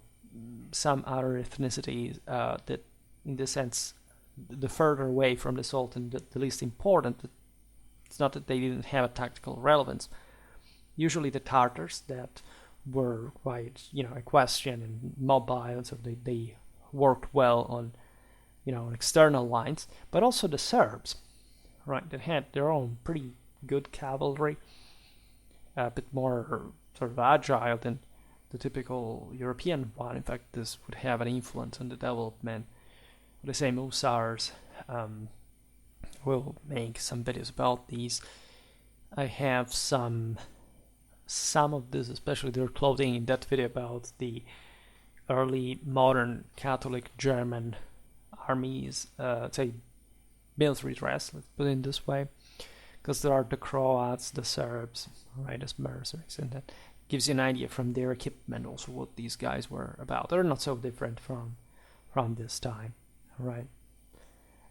some other ethnicities that, in this sense, the further away from the Sultan, the least important. It's not that they didn't have a tactical relevance. Usually the Tartars that were quite, equestrian and mobile, and so they worked well on, on external lines, but also the Serbs, right, that had their own pretty good cavalry, a bit more sort of agile than the typical European one. In fact, this would have an influence on the development of the same hussars. We'll make some videos about these. I have some of this, especially their clothing, in that video about the early modern Catholic German armies, say military dress, let's put it this way, because there are the Croats, the Serbs, right, as mercenaries, and that gives you an idea from their equipment also what these guys were about. They're not so different from this time, right?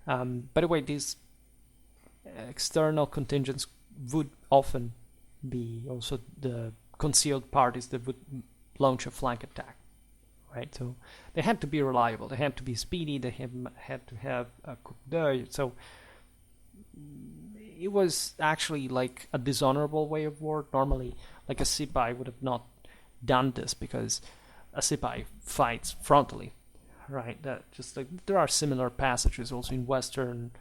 By the way, these external contingents would often be also the concealed parties that would launch a flank attack, right? So they had to be reliable, they had to be speedy, they had to have a coup d'oeil. So it was actually like a dishonorable way of war. Normally, like a Sipai would have not done this, because a Sipai fights frontally, right? That just like there are similar passages also in Western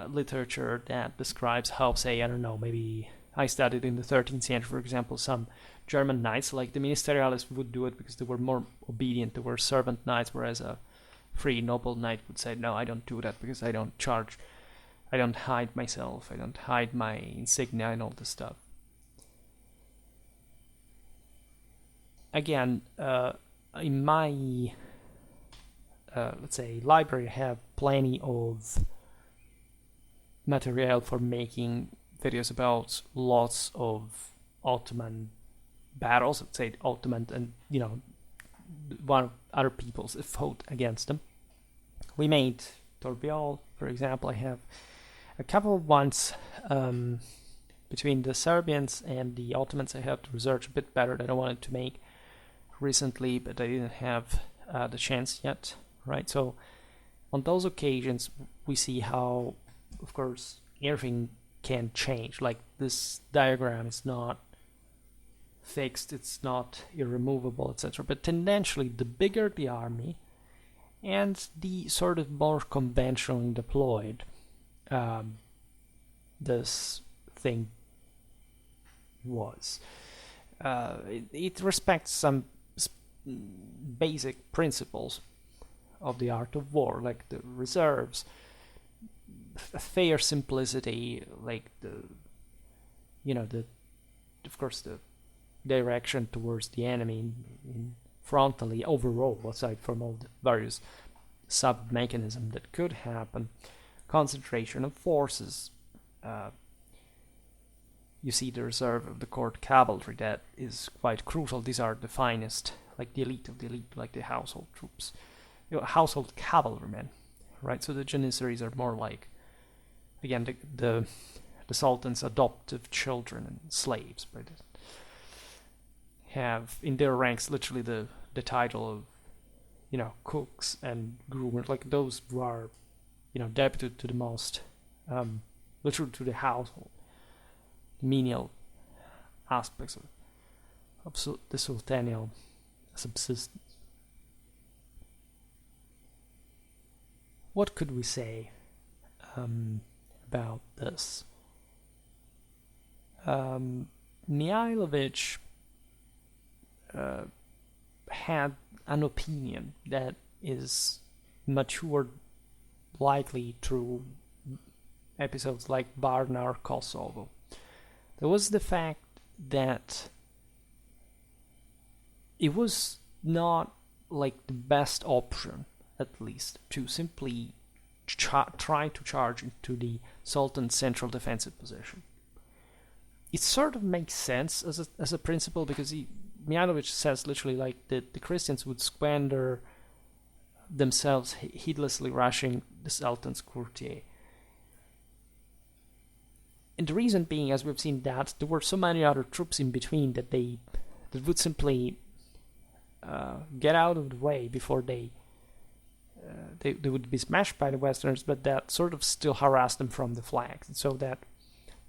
literature that describes how, say, I don't know, maybe I studied in the 13th century, for example, some German knights, like the ministeriales, would do it because they were more obedient. They were servant knights, whereas a free noble knight would say, no, I don't do that because I don't charge, I don't hide myself, I don't hide my insignia and all this stuff. Again, in my, let's say, library, I have plenty of material for making videos about lots of Ottoman battles, let's say Ottoman and, one of other peoples that fought against them. We made Torbiol, for example. I have a couple of ones between the Serbians and the Ottomans. I have to research a bit better that I wanted to make recently, but I didn't have the chance yet, right? So on those occasions, we see how, of course, everything can change. Like, this diagram is not fixed, it's not irremovable, etc. But tendentially, the bigger the army and the sort of more conventionally deployed this thing was. It respects some basic principles of the art of war, like the reserves, a fair simplicity, like the of course the direction towards the enemy in frontally overall, aside from all the various sub-mechanisms that could happen. Concentration of forces. You see the reserve of the court cavalry, that is quite crucial. These are the finest, like the elite of the elite, like the household troops, household cavalrymen, right? So the Janissaries are more like, again, the Sultan's adoptive children and slaves, right? Have in their ranks literally the title of, cooks and groomers, like those who are, deputed to the most, literally to the household, menial aspects of the sultanial subsistence. What could we say about this? Mihailovich had an opinion that is matured likely through episodes like Varna or Kosovo. There was the fact that it was not like the best option, at least, to simply try to charge into the Sultan's central defensive position. It sort of makes sense as a principle, because Mihailovich says literally like the Christians would squander themselves heedlessly rushing the Sultan's courtier. And the reason being, as we've seen, that there were so many other troops in between that would simply get out of the way before they would be smashed by the Westerners, but that sort of still harassed them from the flanks. And so that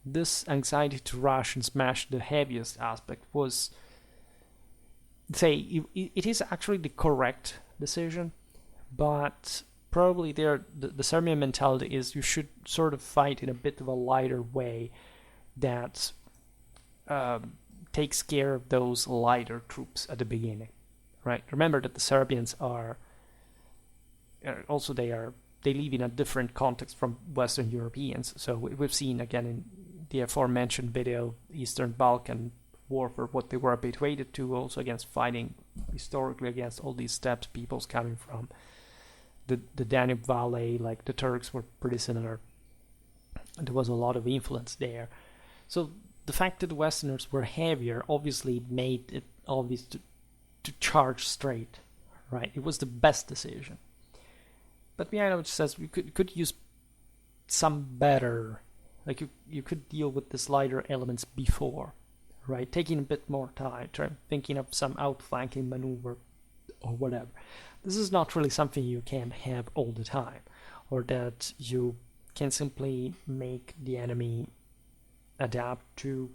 this anxiety to rush and smash the heaviest aspect was, it is actually the correct decision, but probably the Serbian mentality is you should sort of fight in a bit of a lighter way that takes care of those lighter troops at the beginning, right? Remember that the Serbians are also they live in a different context from Western Europeans. So we've seen again in the aforementioned video, Eastern Balkan warfare, what they were habituated to, also against fighting historically against all these steppe peoples coming from the Danube Valley. Like the Turks were pretty similar. There was a lot of influence there. So the fact that the Westerners were heavier obviously made it obvious to charge straight, right? It was the best decision. But Mihailovich says we could use some better, like you could deal with the lighter elements before, right? Taking a bit more time, thinking of some outflanking maneuver or whatever. This is not really something you can have all the time, or that you can simply make the enemy adapt to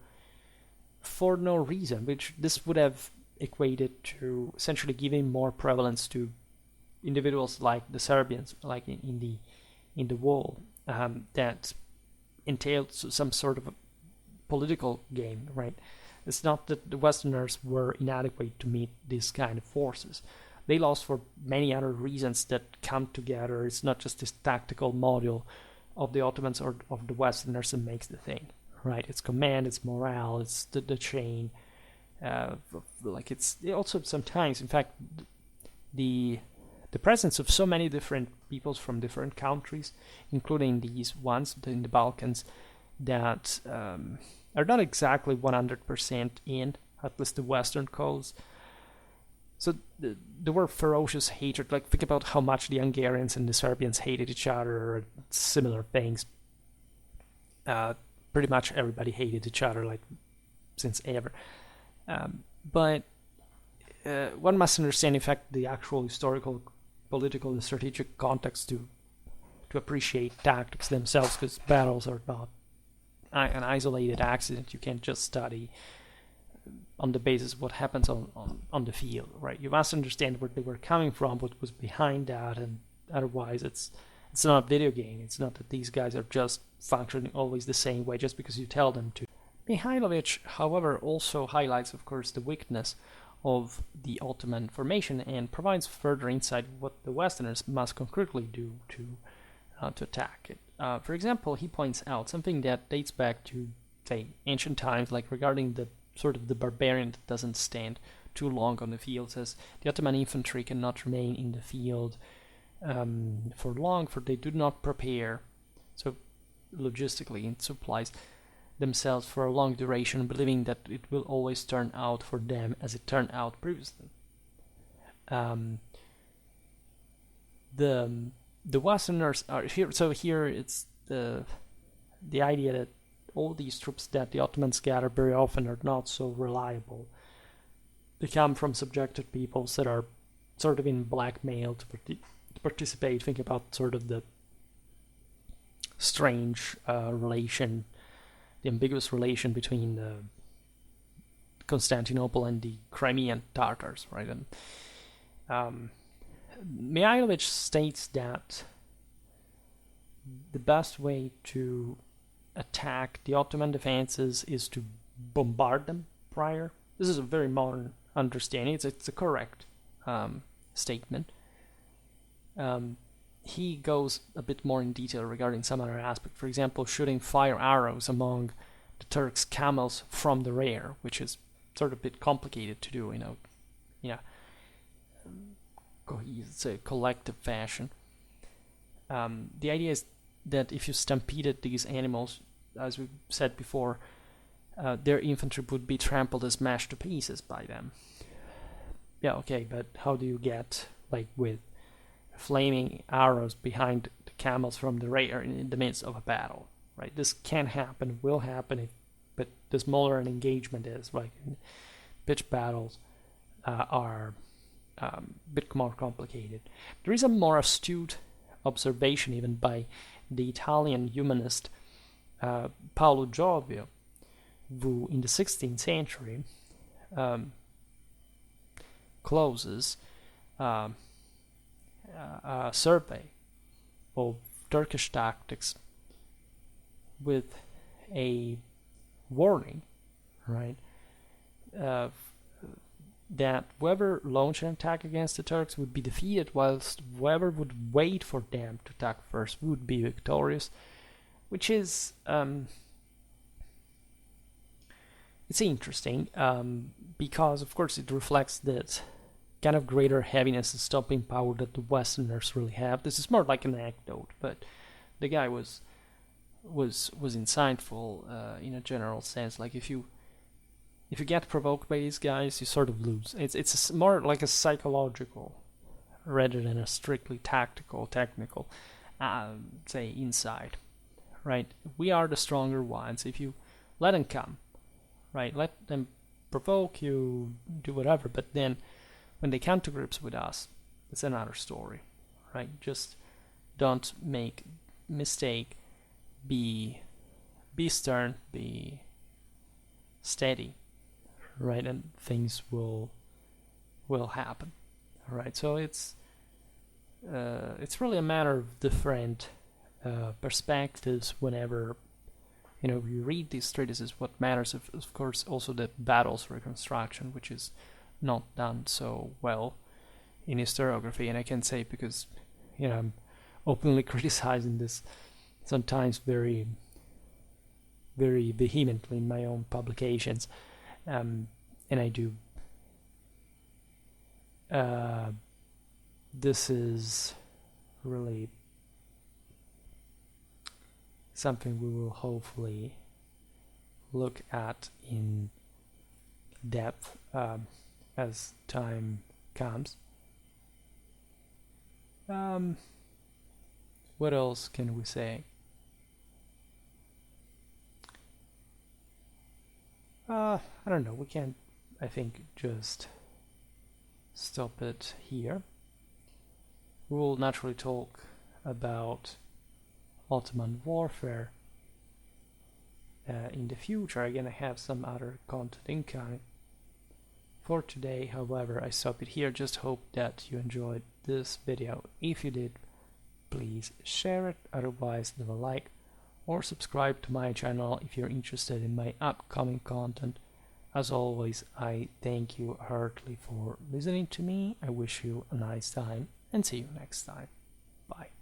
for no reason, which this would have equated to essentially giving more prevalence to individuals like the Serbians, like in the wall, that entailed some sort of a political game, right? It's not that the Westerners were inadequate to meet these kind of forces. They lost for many other reasons that come together. It's not just this tactical module of the Ottomans or of the Westerners that makes the thing, right? It's command, it's morale, it's the chain. Like it's also sometimes, in fact, the presence of so many different peoples from different countries, including these ones in the Balkans, that are not exactly 100% in, at least the Western cause. So there were ferocious hatred. Like think about how much the Hungarians and the Serbians hated each other, or similar things. Pretty much everybody hated each other, like since ever. But one must understand, in fact, the actual historical, political, and strategic context to appreciate tactics themselves, because battles are not an isolated accident. You can't just study on the basis of what happens on the field, right? You must understand where they were coming from, what was behind that, and otherwise it's not a video game. It's not that these guys are just functioning always the same way just because you tell them to. Mihailovich, however, also highlights, of course, the weakness of the Ottoman formation and provides further insight what the Westerners must concretely do to attack it. For example, he points out something that dates back to, say, ancient times, like regarding the sort of the barbarian that doesn't stand too long on the field. Says the Ottoman infantry cannot remain in the field for long, for they do not prepare, so logistically in supplies, themselves for a long duration, believing that it will always turn out for them as it turned out previously. The Westerners are here, so here it's the idea that all these troops that the Ottomans gather very often are not so reliable. They come from subjected peoples that are sort of in blackmail to participate. Think about sort of the strange relation, the ambiguous relation between Constantinople and the Crimean Tartars, right? And Mihailovich states that the best way to attack the Ottoman defenses is to bombard them prior. This is a very modern understanding. It's a correct statement. He goes a bit more in detail regarding some other aspect. For example, shooting fire arrows among the Turks' camels from the rear, which is sort of a bit complicated to do, it's a collective fashion. The idea is that if you stampeded these animals, as we said before, their infantry would be trampled and smashed to pieces by them. Yeah, okay, but how do you get, like, with flaming arrows behind the camels from the rear in the midst of a battle, right? This can happen, will happen, but the smaller an engagement is, like pitched battles are a bit more complicated. There is a more astute observation even by the Italian humanist Paolo Giovio, who in the 16th century closes a survey of Turkish tactics with a warning, right, that whoever launched an attack against the Turks would be defeated, whilst whoever would wait for them to attack first would be victorious, which is it's interesting because of course it reflects that kind of greater heaviness and stopping power that the Westerners really have. This is more like an anecdote, but the guy was insightful in a general sense. Like if you get provoked by these guys, you sort of lose. It's more like a psychological rather than a strictly technical say insight, right? We are the stronger ones. If you let them come, right, let them provoke you, do whatever, but then when they come to grips with us, it's another story, right? Just don't make mistake. Be stern, be steady, right? And things will happen, right? So it's really a matter of different perspectives whenever you read these treatises. What matters, of course, also the battles reconstruction, which is not done so well in historiography, and I can say because I'm openly criticizing this sometimes very, very vehemently in my own publications, and I do. This is really something we will hopefully look at in depth as time comes. What else can we say? I don't know. We can, I think, just stop it here. We will naturally talk about Ottoman warfare in the future. Again, I have some other content incoming. For today, however, I stop it here. Just hope that you enjoyed this video. If you did, please share it. Otherwise, leave a like or subscribe to my channel if you're interested in my upcoming content. As always, I thank you heartily for listening to me. I wish you a nice time and see you next time. Bye.